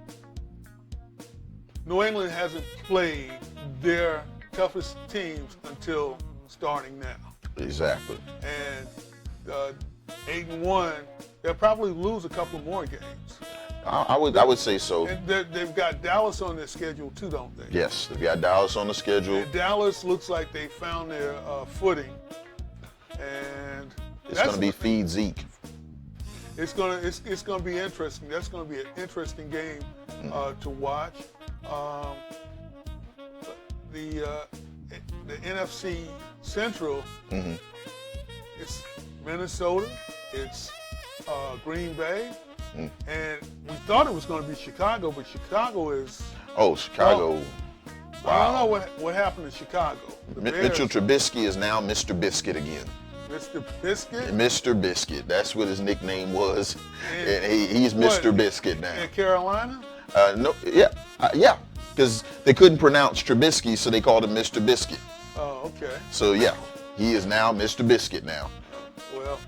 New England hasn't played their toughest teams until starting now. Exactly. And 8-1, they'll probably lose a couple more games. I would say so. And they've got Dallas on their schedule too, don't they? Yes, they've got Dallas on the schedule. And Dallas looks like they found their footing, and it's going to be feed Zeke. It's going to be interesting. That's going to be an interesting game to watch. The NFC Central, it's Minnesota, it's Green Bay, and we thought it was going to be Chicago, but Chicago is... Oh, Chicago. Wow. I don't know what happened to Chicago. Mitchell Trubisky is now Mr. Biscuit again. Mr. Biscuit? Mr. Biscuit. That's what his nickname was. And he's Mr. Biscuit now. In Carolina? No, yeah. Because they couldn't pronounce Trubisky, so they called him Mr. Biscuit. Oh, okay. So, yeah, he is now Mr. Biscuit now. Well,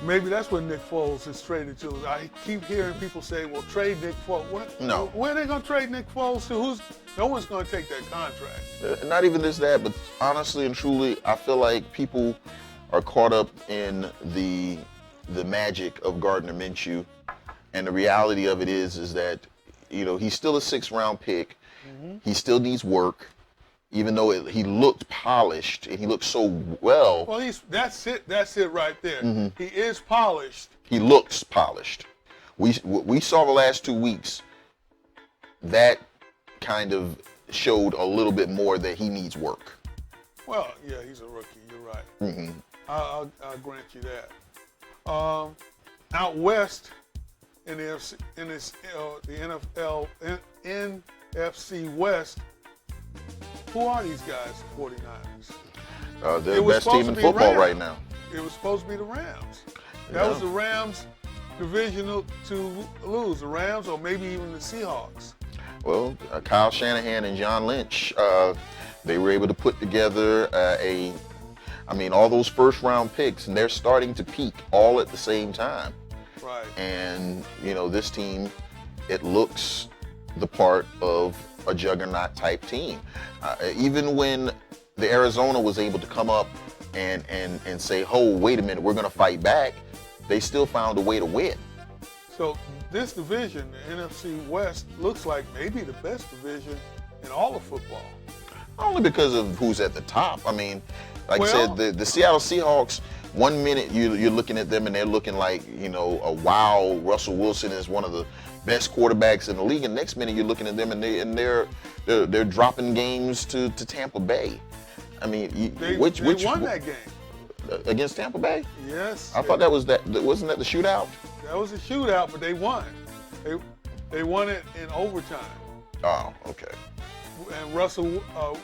maybe that's what Nick Foles is traded to. I keep hearing people say, well, trade Nick Foles. What? No. Where are they going to trade Nick Foles to? No one's going to take that contract. Not even just that, but honestly and truly, I feel like people are caught up in the magic of Gardner Minshew. And the reality of it is that, he's still a 6th-round pick. He still needs work, even though he looked polished and he looked so well. Well, that's it right there. He is polished. He looks polished. We saw the last 2 weeks, that kind of showed a little bit more that he needs work. Well, yeah, he's a rookie. You're right. I'll grant you that. Out west, in the NFC West, who are these guys, the 49ers? They're the best team in football right now. It was supposed to be the Rams. That was the Rams' division to lose, the Rams or maybe even the Seahawks. Well, Kyle Shanahan and John Lynch, they were able to put together all those first-round picks, and they're starting to peak all at the same time. Right. And, this team, it looks the part of a juggernaut-type team. Even when the Arizona was able to come up and say, oh, wait a minute, we're going to fight back, they still found a way to win. So this division, the NFC West, looks like maybe the best division in all of football. Only because of who's at the top. I said, the Seattle Seahawks, 1 minute you're looking at them and they're looking like, a wow, Russell Wilson is one of the best quarterbacks in the league. And next minute you're looking at them and they're dropping games to Tampa Bay. They which won that game against Tampa Bay? Yes. I thought wasn't that the shootout? That was a shootout, but they won. They won it in overtime. Oh, okay. And Russell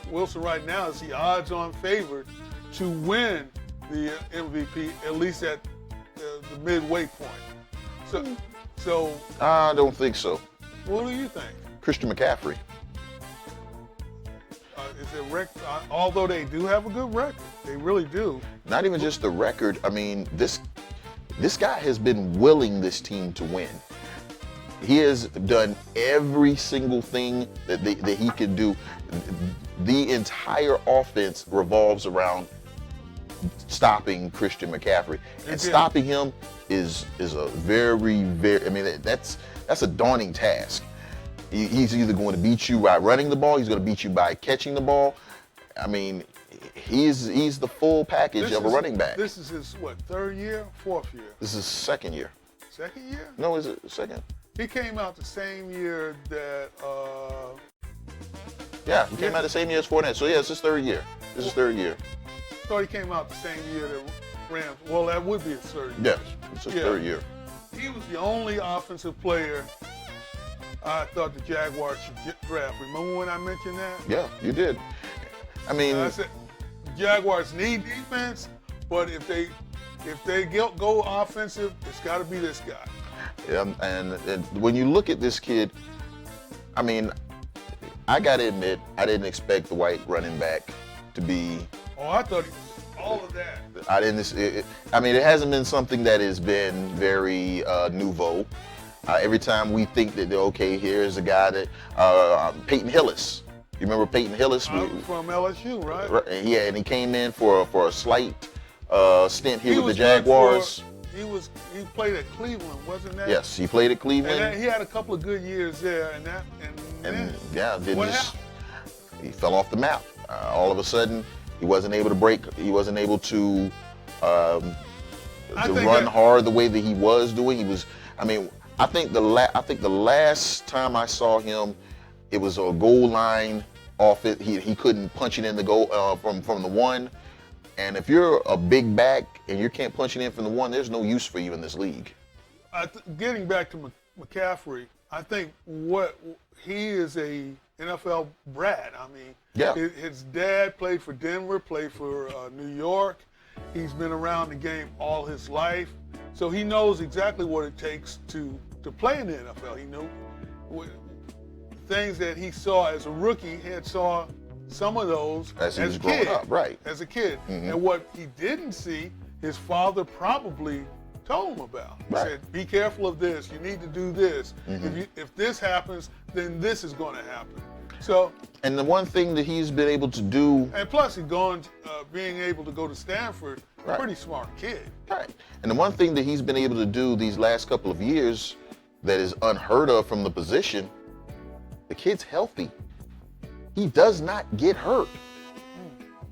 Wilson right now is the odds-on favorite to win the MVP, at least at the midway point. So I don't think so. What do you think? Christian McCaffrey. Is it although they do have a good record, they really do. Not even just the record. This guy has been willing this team to win. He has done every single thing that he could do. The entire offense revolves around stopping Christian McCaffrey, and stopping him is a very, very. That's a daunting task. He's either going to beat you by running the ball, he's going to beat you by catching the ball. He's the full package of a running back. This is his, third year, fourth year? This is second year. Second year? No, is it second? He came out the same year that... Yeah, he came out the same year as Fournette. So, yeah, it's his third year. This is third year. I thought he came out the same year that Rams... Well, that would be his third year. Yes, it's his third year. He was the only offensive player I thought the Jaguars should draft. Remember when I mentioned that? Yeah, you did. I mean, I said Jaguars need defense, but if they go offensive, it's got to be this guy. yeah, and when you look at this kid, I mean, I got to admit, I didn't expect the white running back to be. Oh, I thought all of that. I mean, it hasn't been something that has been very nouveau. Every time we think that, okay, here's a guy that, Peyton Hillis. You remember Peyton Hillis? From LSU, right? Yeah, and he came in for a slight stint here with the Jaguars. He played at Cleveland, wasn't that? Yes, he played at Cleveland. And he had a couple of good years there, he fell off the map. All of a sudden, he wasn't able to break. He wasn't able to run hard the way that he was doing. He was. I mean, I think the last time I saw him, it was a goal line off it. He couldn't punch it in the goal from the one. And if you're a big back and you can't punch it in from the one, there's no use for you in this league. Getting back to McCaffrey, I think he is a NFL brat. I mean, yeah. His dad played for Denver, played for New York. He's been around the game all his life, so he knows exactly what it takes to play in the NFL. He knew things that he saw as a rookie. He had saw some of those as he was growing up, right? As a kid, and what he didn't see, his father probably told him about. He said, "Be careful of this. You need to do this. If this happens, then this is going to happen." So. And the one thing that he's been able to do. And plus, being able to go to Stanford, pretty smart kid. Right. And the one thing that he's been able to do these last couple of years that is unheard of from the position, the kid's healthy. He does not get hurt.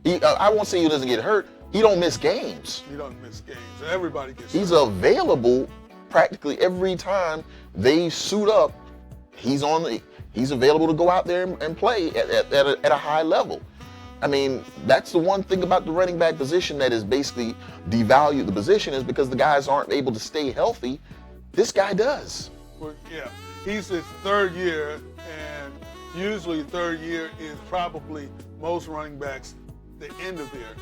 I won't say he doesn't get hurt. He don't miss games. He doesn't miss games. Everybody gets He's hurt. available practically every time they suit up. He's available to go out there and play at a high level. I mean, that's the one thing about the running back position that is basically devalued the position, is because the guys aren't able to stay healthy. This guy does. Well, yeah, he's his third year, and usually third year is probably most running backs the end of their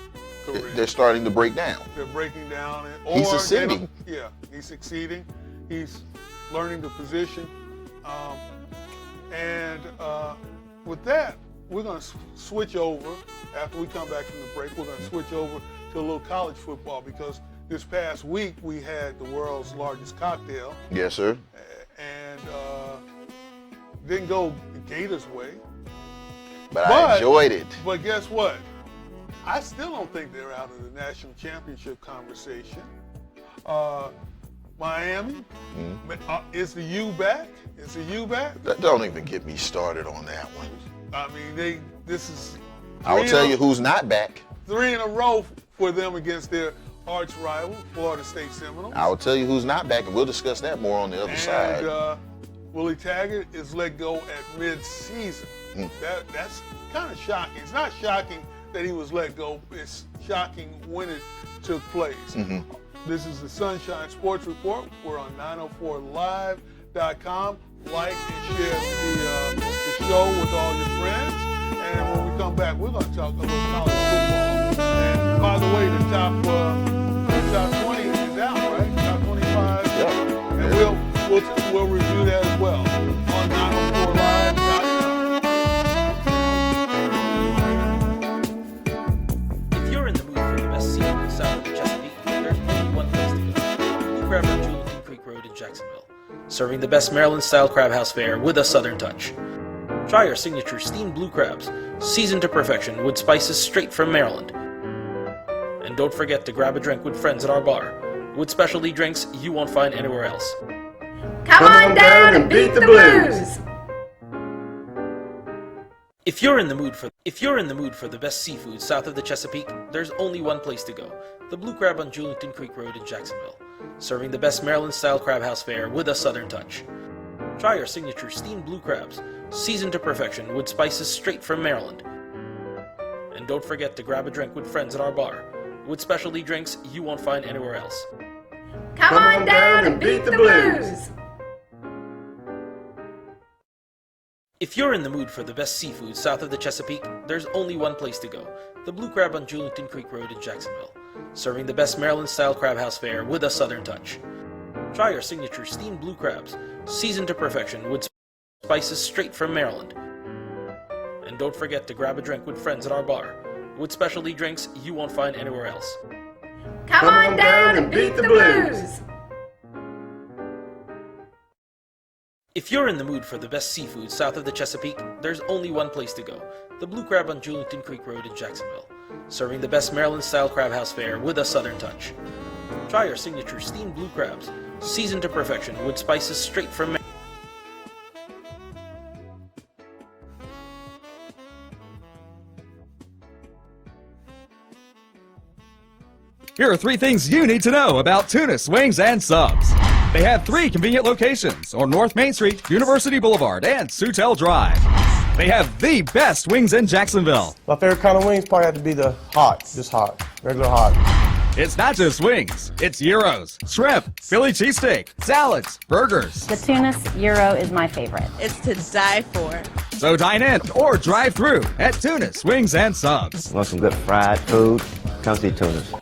career. They're starting to break down. They're breaking down. He's succeeding. Yeah, he's succeeding. He's learning the position. And with that, we're going to switch over. After we come back from the break, we're going to switch over to a little college football, because this past week we had the world's largest cocktail. Yes, sir. And didn't go the Gators' way. But I enjoyed it. But guess what? I still don't think they're out of the national championship conversation. Miami, is the U back? Is the U back? Don't even get me started on that one. I mean, this is. I'll tell you who's not back. 3 in a row for them against their arch rival, Florida State Seminoles. I'll tell you who's not back, and we'll discuss that more on the other side. And Willie Taggart is let go at mid-season. That's kind of shocking. It's not shocking that he was let go. It's shocking when it took place. This is the Sunshine Sports Report. We're on 904live.com. Like and share the show with all your friends. And when we come back, we're going to talk a little college football. And by the way, the top 20 is out, right? Top 25. Yeah. And we'll review that as well on 904live.com. If you're in the mood for the best seafood south of the Chesapeake, there's only one place to go. Blue Crab on Juleston Creek Road in Jacksonville. Serving the best Maryland-style crab house fare with a southern touch. Try our signature steamed blue crabs, seasoned to perfection with spices straight from Maryland. And don't forget to grab a drink with friends at our bar, with specialty drinks you won't find anywhere else. Come on down and beat the blues! If you're in the mood for the best seafood south of the Chesapeake, there's only one place to go. The Blue Crab on Juleston Creek Road in Jacksonville. Serving the best Maryland-style crab house fare with a southern touch. Try our signature steamed blue crabs, seasoned to perfection with spices straight from Maryland. And don't forget to grab a drink with friends at our bar, with specialty drinks you won't find anywhere else. Come on down and beat the blues! If you're in the mood for the best seafood south of the Chesapeake, there's only one place to go, the Blue Crab on Julington Creek Road in Jacksonville, serving the best Maryland-style crab house fare with a southern touch. Try our signature steamed blue crabs, seasoned to perfection with spices straight from Maryland. And don't forget to grab a drink with friends at our bar, with specialty drinks you won't find anywhere else. Come on down and beat the blues. If you're in the mood for the best seafood south of the Chesapeake, there's only one place to go, the Blue Crab on Julington Creek Road in Jacksonville, serving the best Maryland-style crab house fare with a southern touch. Try our signature steamed blue crabs, seasoned to perfection with spices straight from Maryland. Here are 3 things you need to know about Tunis Wings and Subs. They have 3 convenient locations on North Main Street, University Boulevard, and Soutel Drive. They have the best wings in Jacksonville. My favorite kind of wings probably have to be the hot, just hot, regular hot. It's not just wings, it's gyros, shrimp, Philly cheesesteak, salads, burgers. The Tunis Gyro is my favorite. It's to die for. So dine in or drive through at Tunis Wings and Subs. Want some good fried food? Come see Tunis.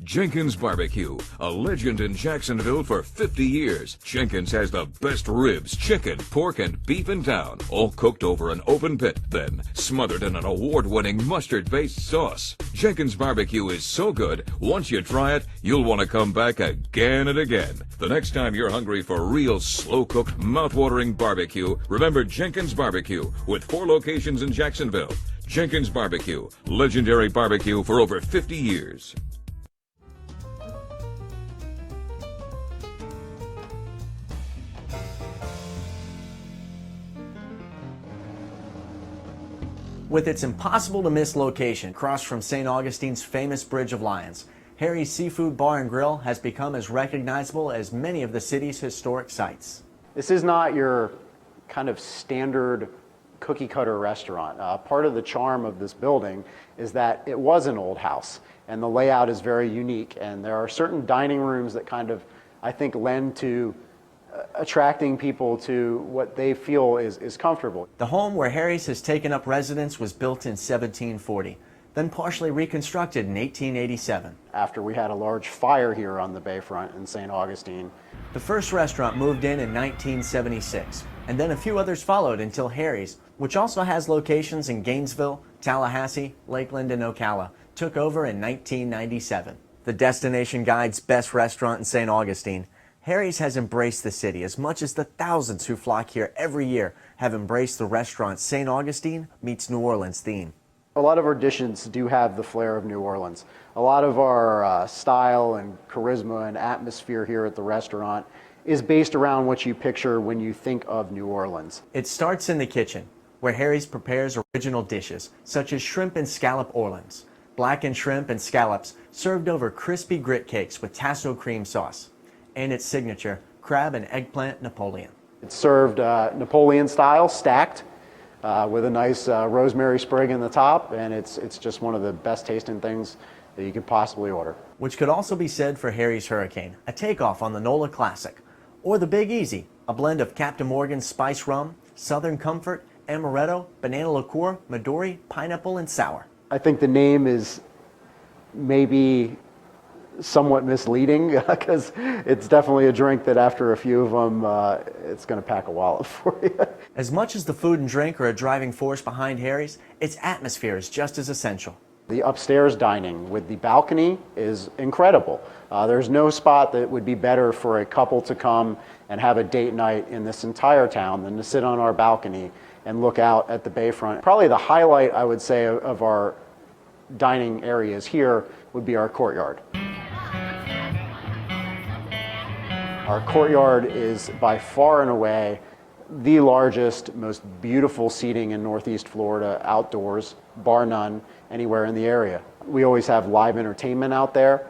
Jenkins Barbecue, a legend in Jacksonville for 50 years. Jenkins has the best ribs, chicken, pork, and beef in town, all cooked over an open pit, then smothered in an award-winning mustard-based sauce. Jenkins Barbecue is so good, once you try it, you'll want to come back again and again. The next time you're hungry for real slow-cooked, mouth-watering barbecue, remember Jenkins Barbecue, with 4 locations in Jacksonville. Jenkins Barbecue, legendary barbecue for over 50 years. With its impossible-to-miss location across from St. Augustine's famous Bridge of Lions, Harry's Seafood Bar and Grill has become as recognizable as many of the city's historic sites. This is not your kind of standard cookie-cutter restaurant. Part of the charm of this building is that it was an old house, and the layout is very unique, and there are certain dining rooms that kind of, I think, lend to attracting people to what they feel is comfortable. The home where Harry's has taken up residence was built in 1740, then partially reconstructed in 1887. After we had a large fire here on the bayfront in St. Augustine. The first restaurant moved in 1976, and then a few others followed until Harry's, which also has locations in Gainesville, Tallahassee, Lakeland, and Ocala, took over in 1997. The Destination Guide's best restaurant in St. Augustine, Harry's has embraced the city as much as the thousands who flock here every year have embraced the restaurant's St. Augustine meets New Orleans theme. A lot of our dishes do have the flair of New Orleans. A lot of our style and charisma and atmosphere here at the restaurant is based around what you picture when you think of New Orleans. It starts in the kitchen, where Harry's prepares original dishes such as shrimp and scallop Orleans, blackened shrimp and scallops served over crispy grit cakes with Tasso cream sauce, and its signature, crab and eggplant Napoleon. It's served Napoleon style, stacked, with a nice rosemary sprig in the top, and it's just one of the best tasting things that you could possibly order. Which could also be said for Harry's Hurricane, a takeoff on the NOLA Classic, or the Big Easy, a blend of Captain Morgan's spice rum, Southern Comfort, amaretto, banana liqueur, Midori, pineapple, and sour. I think the name is maybe somewhat misleading because it's definitely a drink that after a few of them, it's going to pack a wallet for you. As much as the food and drink are a driving force behind Harry's, its atmosphere is just as essential. The upstairs dining with the balcony is incredible. There's no spot that would be better for a couple to come and have a date night in this entire town than to sit on our balcony and look out at the bayfront. Probably the highlight, I would say, of our dining areas here would be our courtyard. Our courtyard is by far and away the largest, most beautiful seating in Northeast Florida, outdoors, bar none, anywhere in the area. We always have live entertainment out there.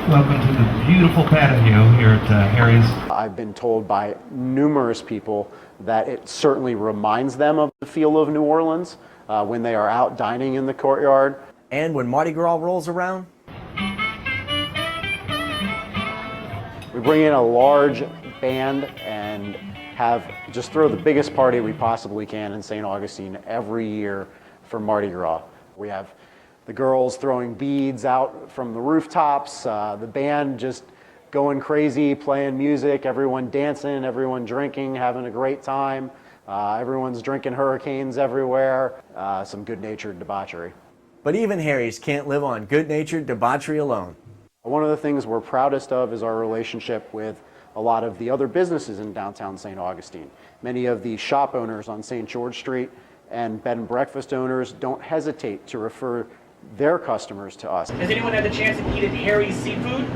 Welcome to the beautiful patio here at Harry's. I've been told by numerous people that it certainly reminds them of the feel of New Orleans when they are out dining in the courtyard. And when Mardi Gras rolls around, we bring in a large band and just throw the biggest party we possibly can in St. Augustine every year for Mardi Gras. We have the girls throwing beads out from the rooftops, the band just going crazy, playing music, everyone dancing, everyone drinking, having a great time. Everyone's drinking hurricanes everywhere, some good-natured debauchery. But even Harry's can't live on good-natured debauchery alone. One of the things we're proudest of is our relationship with a lot of the other businesses in downtown St. Augustine. Many of the shop owners on St. George Street and bed and breakfast owners don't hesitate to refer their customers to us. Has anyone had the chance to eat at Harry's Seafood?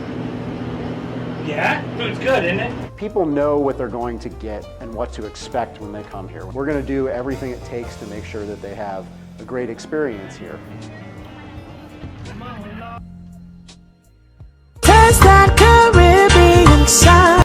Yeah? Food's good, isn't it? People know what they're going to get and what to expect when they come here. We're going to do everything it takes to make sure that they have a great experience here. Taste that Caribbean side.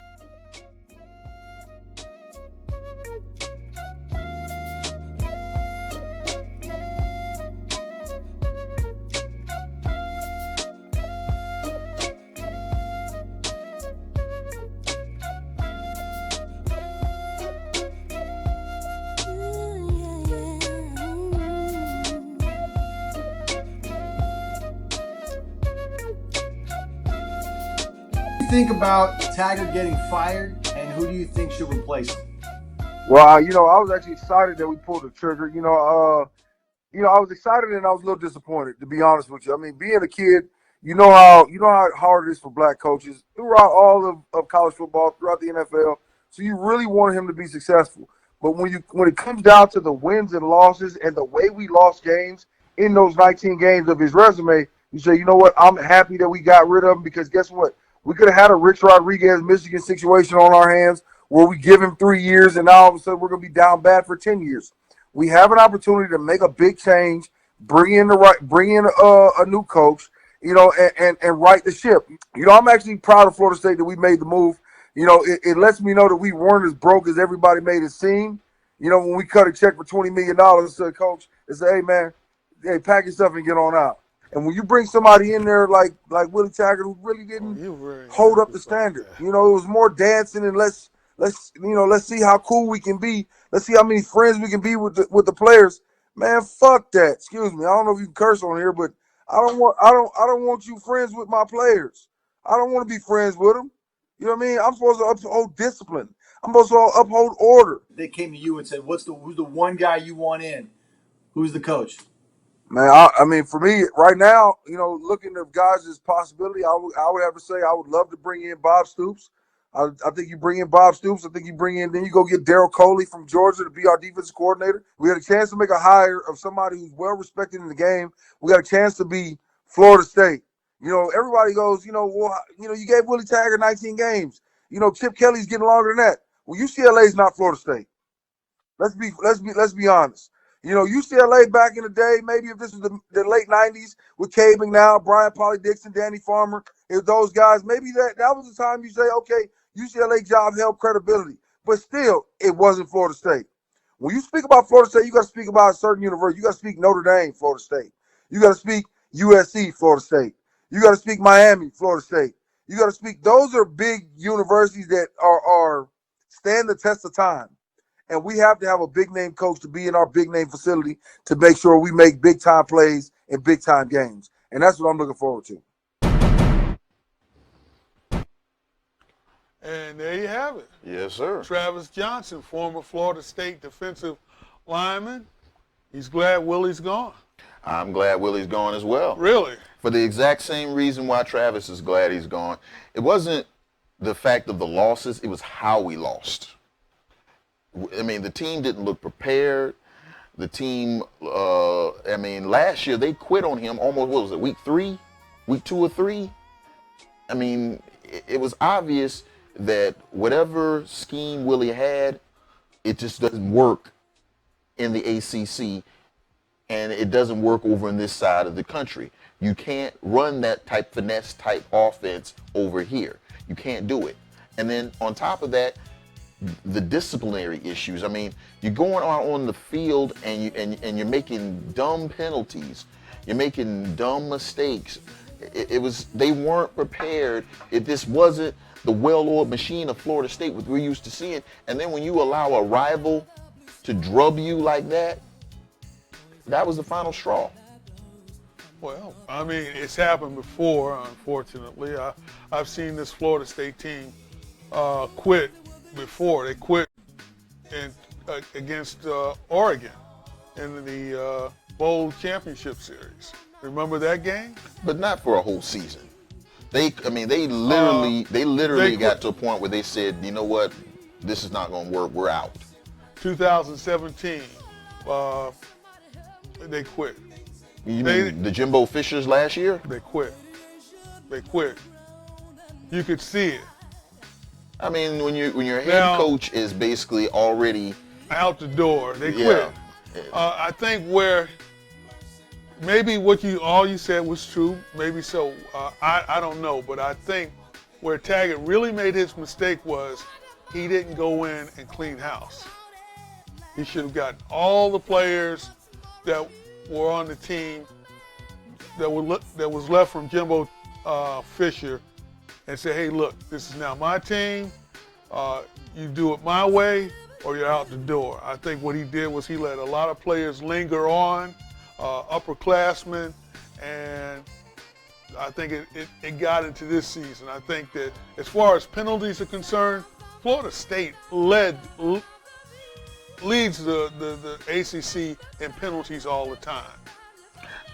Think about Taggart getting fired, and who do you think should replace him? Well, I was actually excited that we pulled the trigger. I was excited and I was a little disappointed, to be honest with you. I mean, being a kid, you know how hard it is for black coaches throughout all of college football, throughout the NFL. So you really wanted him to be successful. But when it comes down to the wins and losses and the way we lost games in those 19 games of his resume, you say, you know what, I'm happy that we got rid of him, because guess what? We could have had a Rich Rodriguez, Michigan situation on our hands where we give him 3 years and now all of a sudden we're going to be down bad for 10 years. We have an opportunity to make a big change, bring in a new coach, and right the ship. I'm actually proud of Florida State that we made the move. It lets me know that we weren't as broke as everybody made it seem. When we cut a check for $20 million to the coach and say, hey, man, pack your stuff and get on out. And when you bring somebody in there like Willie Taggart, who really didn't hold up the standard, it was more dancing and let's see how cool we can be. Let's see how many friends we can be with the players. Man, fuck that. Excuse me. I don't know if you can curse on here, but I don't want you friends with my players. I don't want to be friends with them. You know what I mean? I'm supposed to uphold discipline. I'm supposed to uphold order. They came to you and said, who's the one guy you want in? Who's the coach? Man, I mean, for me right now, looking at guys as possibility, I would have to say I would love to bring in Bob Stoops. I think you bring in Bob Stoops. I think you then you go get Daryl Coley from Georgia to be our defensive coordinator. We had a chance to make a hire of somebody who's well respected in the game. We got a chance to be Florida State. Everybody goes, you gave Willie Taggart 19 games. Chip Kelly's getting longer than that. Well, UCLA is not Florida State. Let's be honest. UCLA back in the day, maybe if this was the late 90s with Cade McNown, Brian Polly-Dixon, Danny Farmer, if those guys, maybe that was the time you say, okay, UCLA job held credibility. But still, it wasn't Florida State. When you speak about Florida State, you got to speak about a certain university. You got to speak Notre Dame, Florida State. You got to speak USC, Florida State. You got to speak Miami, Florida State. You got to speak. Those are big universities that are stand the test of time. And we have to have a big-name coach to be in our big-name facility to make sure we make big-time plays in big-time games. And that's what I'm looking forward to. And there you have it. Yes, sir. Travis Johnson, former Florida State defensive lineman. He's glad Willie's gone. I'm glad Willie's gone as well. Really? For the exact same reason why Travis is glad he's gone. It wasn't the fact of the losses, it was how we lost. I mean, the team didn't look prepared. The team, last year they quit on him almost, what was it, week 2 or 3? I mean, it was obvious that whatever scheme Willie had, it just doesn't work in the ACC, and it doesn't work over in this side of the country. You can't run that finesse type offense over here. You can't do it. And then on top of that, the disciplinary issues. I mean, you're going out on the field and you're making dumb penalties. You're making dumb mistakes. They weren't prepared. This wasn't the well-oiled machine of Florida State, what we're used to seeing, and then when you allow a rival to drub you like that, that was the final straw. Well, I mean, it's happened before, unfortunately. I've seen this Florida State team quit before. They quit against Oregon in the Bowl Championship Series. Remember that game? But not for a whole season. They literally got to a point where they said, you know what, this is not going to work. We're out. 2017, they quit. You mean the Jimbo Fishers last year? They quit. They quit. You could see it. I mean, when your head coach is basically already out the door, they quit. I think where maybe all you said was true, maybe so. I don't know, but I think where Taggart really made his mistake was he didn't go in and clean house. He should have gotten all the players that were on the team that was left from Jimbo Fisher and say, hey, look, this is now my team. You do it my way or you're out the door. I think what he did was he let a lot of players linger on, upperclassmen, and I think it got into this season. I think that as far as penalties are concerned, Florida State leads the ACC in penalties all the time.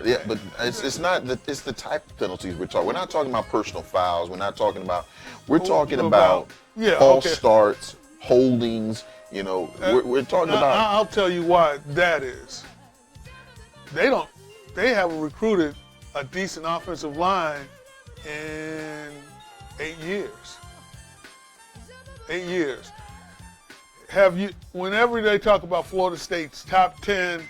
Yeah, but it's not that. It's the type of penalties we're talking. We're not talking about personal fouls. We're not talking about. We're talking about false starts, holdings. You know, we're talking about. I'll tell you why that is. They haven't recruited a decent offensive line in 8 years. 8 years. Whenever they talk about Florida State's top 10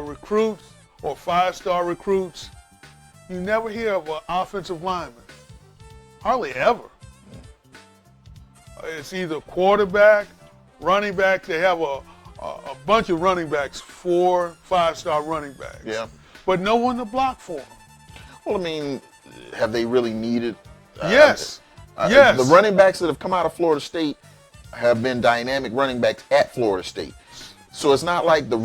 recruits or 5-star recruits, you never hear of an offensive lineman. Hardly ever. It's either quarterback, running back. They have a bunch of running backs, 4 5-star running backs. Yeah. But no one to block for them. Well, I mean, have they really needed? Yes. Yes. The running backs that have come out of Florida State have been dynamic running backs at Florida State. So it's not like the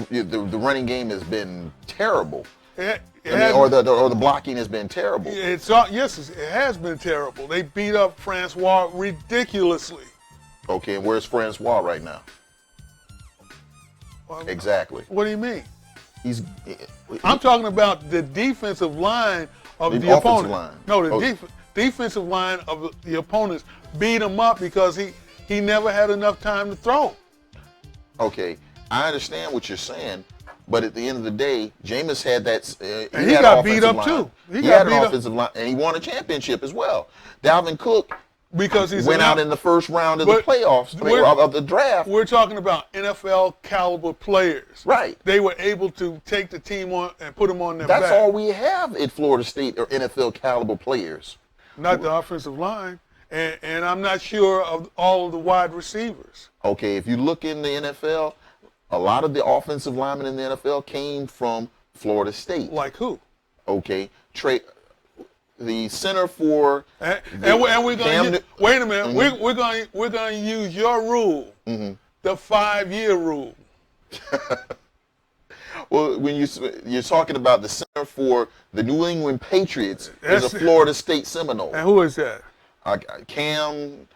running game has been terrible. Or the blocking has been terrible. Yes, it has been terrible. They beat up Francois ridiculously. Okay, and where's Francois right now? Exactly. What do you mean? I'm talking about the defensive line of the opponent. Line. No, the defensive line of the opponents beat him up because he never had enough time to throw. Okay, I understand what you're saying, but at the end of the day, Jameis had that. He got beat up too. He had an offensive line, and he won a championship as well. Dalvin Cook went out in the first round of the playoffs of the draft. We're talking about NFL caliber players. Right. They were able to take the team on and put them on their back. That's all we have at Florida State are NFL caliber players. Not the offensive line. And I'm not sure of all of the wide receivers. Okay, if you look in the NFL, a lot of the offensive linemen in the NFL came from Florida State. Like who? Okay, the center for and we're going to wait a minute. Mm-hmm. We're going to use your rule, the 5-year rule. Well, when you're talking about the center for the New England Patriots is a Florida State Seminole. And who is that? Cam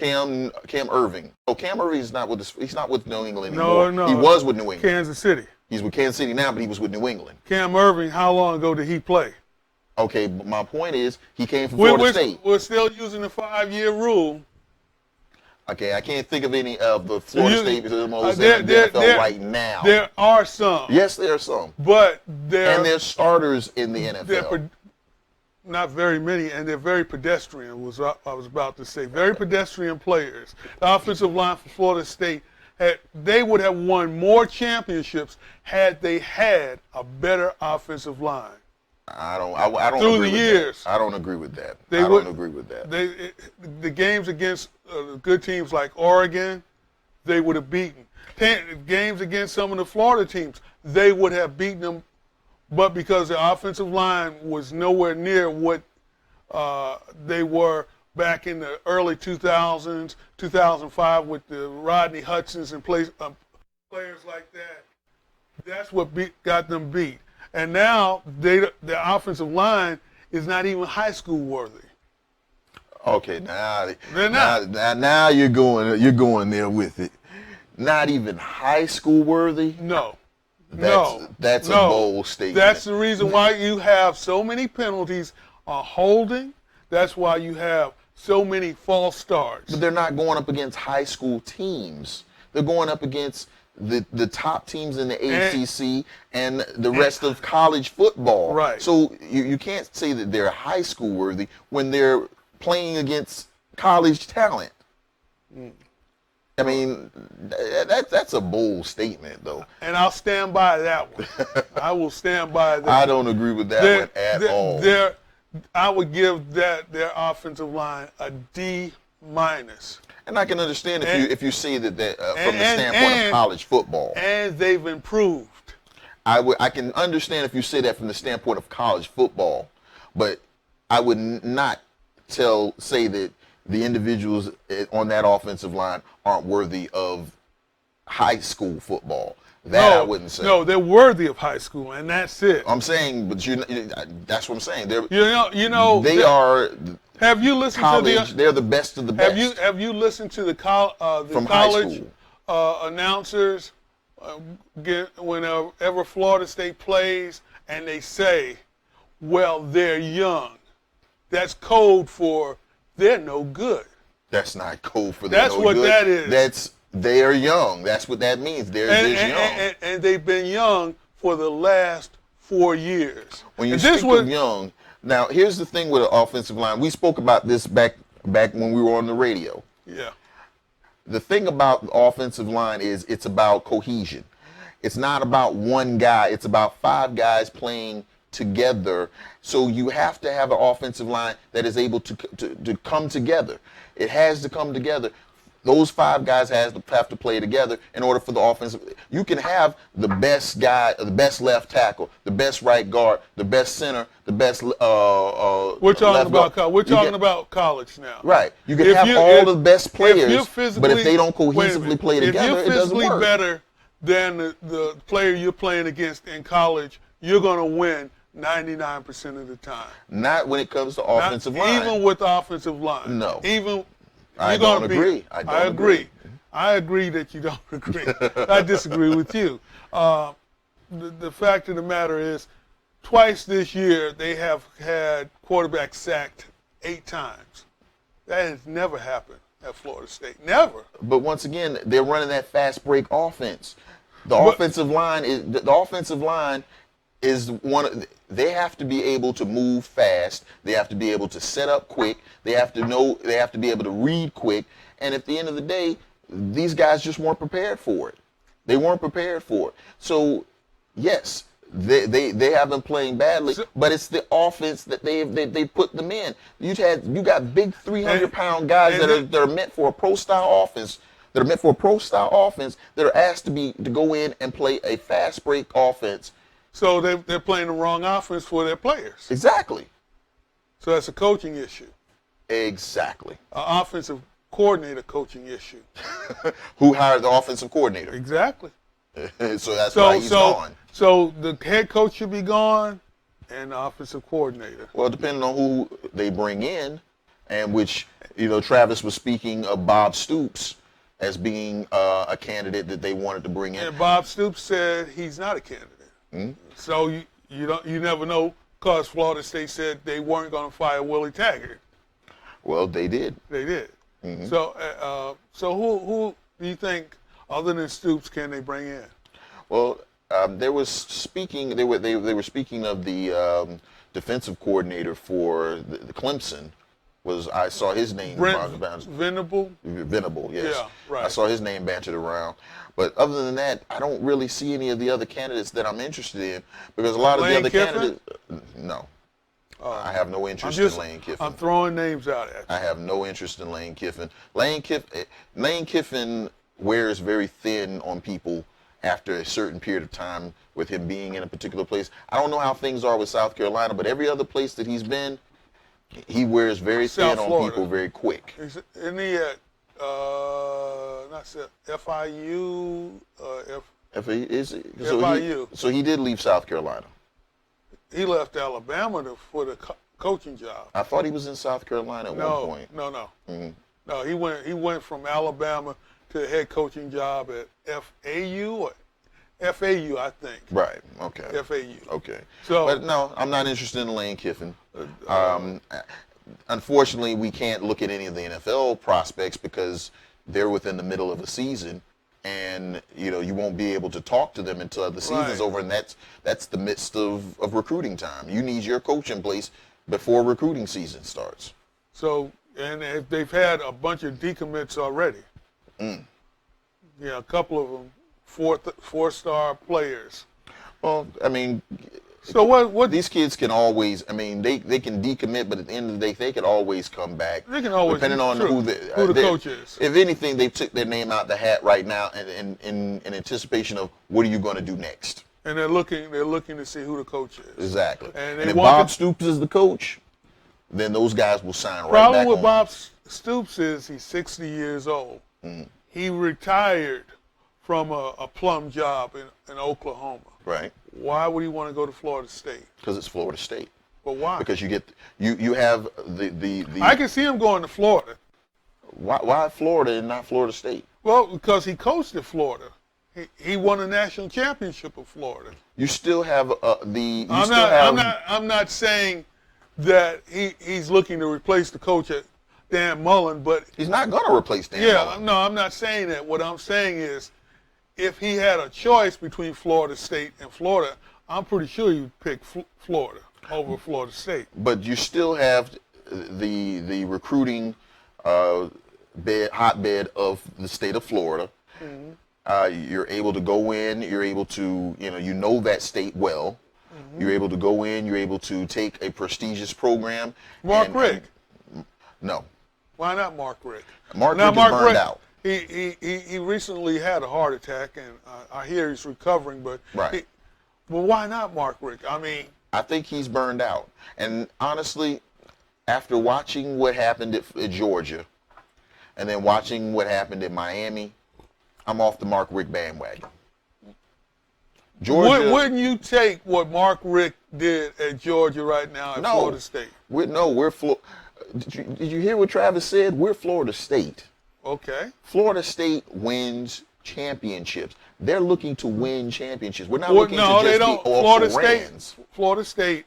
Irving. Oh, Cam Irving is not with he's not with New England anymore. No. He was with New England. Kansas City. He's with Kansas City now, but he was with New England. Cam Irving, how long ago did he play? Okay, but my point is he came from Florida State. We're still using the 5-year rule. Okay, I can't think of any of the Florida State Seminoles in the NFL right now. There are some. Yes, there are some. But they're starters in the NFL. Not very many, and they're very pedestrian, I was about to say. Very pedestrian players. The offensive line for Florida State, they would have won more championships had they had a better offensive line. I don't through agree the with years. That. I don't agree with that. I don't agree with that. The games against good teams like Oregon, they would have beaten. Games against some of the Florida teams, they would have beaten them. But because the offensive line was nowhere near what they were back in the early 2000s, 2005 with the Rodney Hudsons and players like that. That's what got them beat. And now the offensive line is not even high school worthy. Okay, now you're going there with it. Not even high school worthy? No. That's a bold statement. That's the reason why you have so many penalties on holding. That's why you have so many false starts. But they're not going up against high school teams. They're going up against the top teams in the ACC and the rest of college football. Right. So you can't say that they're high school worthy when they're playing against college talent. I mean, that's a bold statement, though. And I'll stand by that one. I will stand by that. I don't agree with that one at all. I would give their offensive line a D-. And I can understand if you see that from the standpoint of college football. And they've improved. I can understand if you say that from the standpoint of college football, but I would not say that the individuals on that offensive line aren't worthy of high school football. I wouldn't say. No, they're worthy of high school, and that's it. I'm saying, but that's what I'm saying. They are. Have you listened college, to they're the best of the best. Have you listened to the From college announcers whenever Florida State plays, and they say, "Well, they're young." That's code for they're no good. That's not code for they're That's no what good. that is. They are young. That's what that means. They're just young. And they've been young for the last 4 years. When you speak of young, now here's the thing with an offensive line. We spoke about this back when we were on the radio. Yeah. The thing about the offensive line is it's about cohesion. It's not about one guy. It's about 5 guys playing together. So you have to have an offensive line that is able to come together. It has to come together. Those 5 guys have to play together in order for the offensive. You can have the best guy, the best left tackle, the best right guard, the best center, the best We're talking about guard. we're talking about college now. Right. You can have all the best players, but if they don't cohesively play together, it doesn't work. If you're physically better than the player you're playing against in college, you're going to win 99% of the time. Not when it comes to offensive line. Even with offensive line. No. I don't agree. I agree. I agree that you don't agree. I disagree with you. The fact of the matter is, twice this year they have had quarterbacks sacked 8 times. That has never happened at Florida State. Never. But once again, they're running that fast break offense. The offensive line is one. They have to be able to move fast. They have to be able to set up quick. They have to know. They have to be able to read quick. And at the end of the day, these guys just weren't prepared for it. They weren't prepared for it. So, yes, they have been playing badly, but it's the offense that they put them in. You got big 300-pound guys that are meant for a pro style offense. That are meant for a pro style offense. That are asked to go in and play a fast break offense. So they're playing the wrong offense for their players. Exactly. So that's a coaching issue. Exactly. An offensive coordinator coaching issue. Who hired the offensive coordinator? Exactly. So that's why he's gone. So the head coach should be gone and the offensive coordinator. Well, depending on who they bring in, and which, Travis was speaking of Bob Stoops as being a candidate that they wanted to bring in. And Bob Stoops said he's not a candidate. So you never know, because Florida State said they weren't going to fire Willie Taggart. Well, they did. They did. Mm-hmm. So who do you think, other than Stoops, can they bring in? Well, they were speaking of the defensive coordinator for the Clemson. I saw his name. Venable? Venable, yes. Yeah, right. I saw his name bantered around. But other than that, I don't really see any of the other candidates that I'm interested in, because a lot of the other candidates, no. I have no interest in Lane Kiffin. I'm throwing names out at you. I have no interest in Lane Kiffin. Lane Kiffin wears very thin on people after a certain period of time with him being in a particular place. I don't know how things are with South Carolina, but every other place that he's been, He wears very South thin on Florida. people very quick. Isn't he at FIU? If he is, FIU. So he did leave South Carolina. He left Alabama for the coaching job. I thought he was in South Carolina at one point. No. Mm-hmm. No, he went from Alabama to the head coaching job at FAU, I think. Right. Okay. FAU. Okay. So, but no, I'm not interested in Lane Kiffin. Unfortunately, we can't look at any of the NFL prospects because they're within the middle of the season, and you won't be able to talk to them until the season's over, and that's the midst of recruiting time. You need your coach in place before recruiting season starts. So, and they've had a bunch of decommits already. Yeah, a couple of them four-star players. Well, I mean, so what these kids can always, I mean, they can decommit, but at the end of the day, they can always come back. They can always, depending on who the coach is. If anything, they took their name out the hat right now in anticipation of what are you going to do next. And they're looking to see who the coach is. Exactly. And if Bob Stoops is the coach, then those guys will sign right back on. Problem with Bob Stoops is he's 60 years old. He retired from a plum job in Oklahoma. Right. Why would he want to go to Florida State? Because it's Florida State. But why? Because you have the I can see him going to Florida. Why Florida and not Florida State? Well, because he coached at Florida. He won a national championship of Florida. You still have I'm not saying that he's looking to replace the coach at Dan Mullen, but he's not going to replace Dan Mullen. No, I'm not saying that. What I'm saying is, if he had a choice between Florida State and Florida, I'm pretty sure you'd pick Florida over Florida State. But you still have the recruiting hotbed of the state of Florida. You're able to go in. You're able to that state well. You're able to go in. You're able to take a prestigious program. Mark Richt. No. Why not Mark Richt? Mark Richt is burned out. He recently had a heart attack, and I hear he's recovering. But right. Well, why not Mark Richt? I mean, I think he's burned out. And honestly, after watching what happened at Georgia, and then watching what happened at Miami, I'm off the Mark Richt bandwagon. Georgia. Wouldn't you take what Mark Richt did at Georgia right now at Florida State? We're Florida. Did you hear what Travis said? We're Florida State. Okay. Florida State wins championships. They're looking to win championships. We're not looking to just they don't. be also Florida State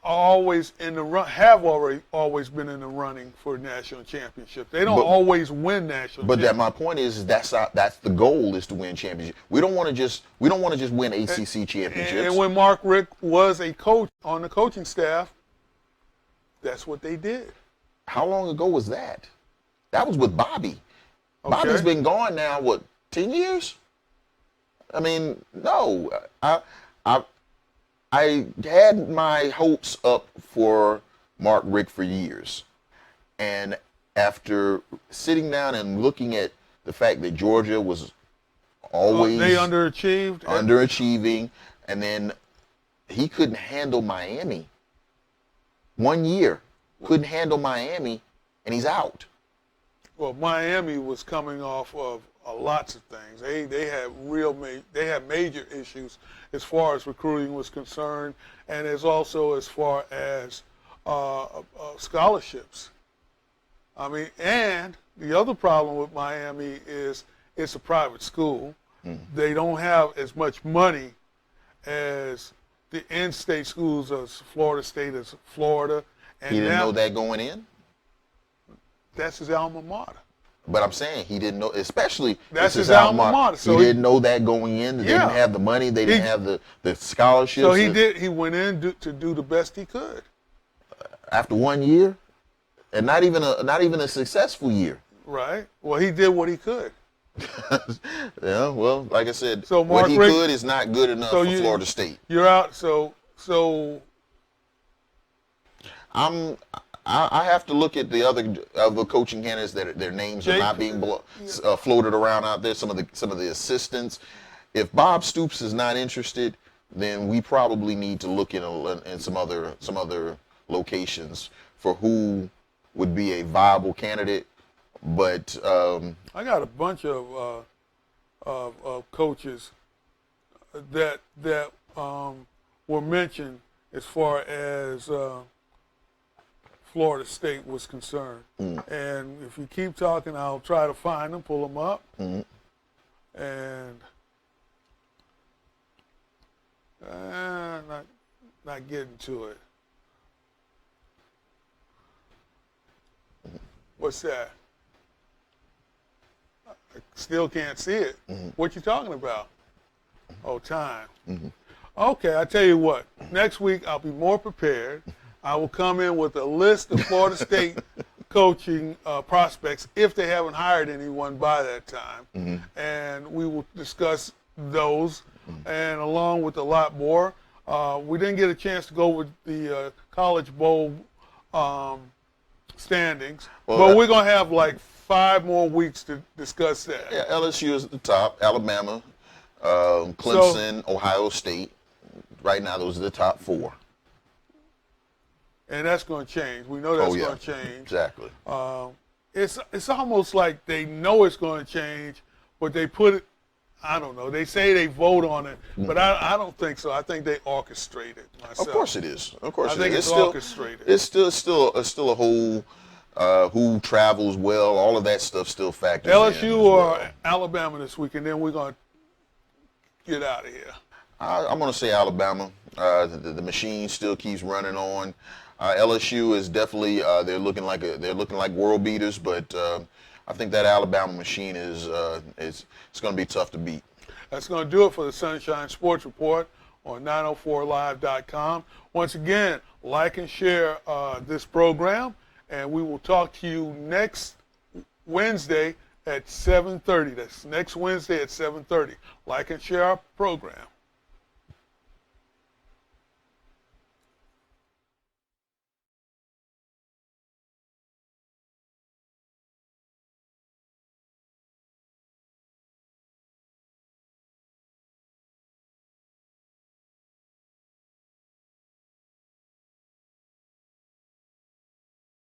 always in the run. Have always been in the running for national championships. They don't always win national. But my point is that's the goal is to win championships. We don't want to just win ACC championships. And when Mark Richt was a coach on the coaching staff, that's what they did. How long ago was that? That was with Bobby. Okay. Bobby's been gone now, 10 years? I mean, no. I had my hopes up for Mark Richt for years. And after sitting down and looking at the fact that Georgia was always they underachieving, and then he couldn't handle Miami. 1 year, couldn't handle Miami, and he's out. Well, Miami was coming off of lots of things. They had major issues as far as recruiting was concerned, and as far as scholarships. I mean, and the other problem with Miami is it's a private school. They don't have as much money as the in-state schools of Florida State, as Florida. And he didn't know that going in? That's his alma mater. But I'm saying he didn't know, especially that's his alma mater. So he didn't know that going in. They didn't have the money. They didn't have the scholarships. So he went in to do the best he could. After 1 year, and not even a successful year. Right. Well, he did what he could. Yeah. Well, like I said, so what he could is not good enough for Florida State. You're out. So. I have to look at the other coaching candidates that their names are not being floated around out there. Some of the assistants. If Bob Stoops is not interested, then we probably need to look in some other locations for who would be a viable candidate. But I got a bunch of coaches that were mentioned as far as Florida State was concerned. And if you keep talking, I'll try to find them, pull them up, and not getting to it. What's that? I still can't see it. What you talking about? Oh, time. Okay, I tell you what. Next week I'll be more prepared. I will come in with a list of Florida State coaching prospects if they haven't hired anyone by that time, and we will discuss those, and along with a lot more. We didn't get a chance to go with the College Bowl standings, but we're gonna have like 5 more weeks to discuss that. Yeah, LSU is at the top, Alabama, Clemson, Ohio State. Right now, those are the top 4. And that's going to change. We know that's going to change. Exactly. It's almost like they know it's going to change, but they put it. I don't know. They say they vote on it, but I don't think so. I think they orchestrate it myself. Of course it is. Of course I think it's orchestrated. It's still a whole who travels well. All of that stuff still factors in. LSU or Alabama this week, and then we're going to get out of here. I'm going to say Alabama. The machine still keeps running on. LSU is definitely they're looking like world beaters, but I think that Alabama machine is it's going to be tough to beat. That's going to do it for the Sunshine Sports Report on 904live.com. Once again, like and share this program, and we will talk to you next Wednesday at 7:30. That's next Wednesday at 7:30. Like and share our program.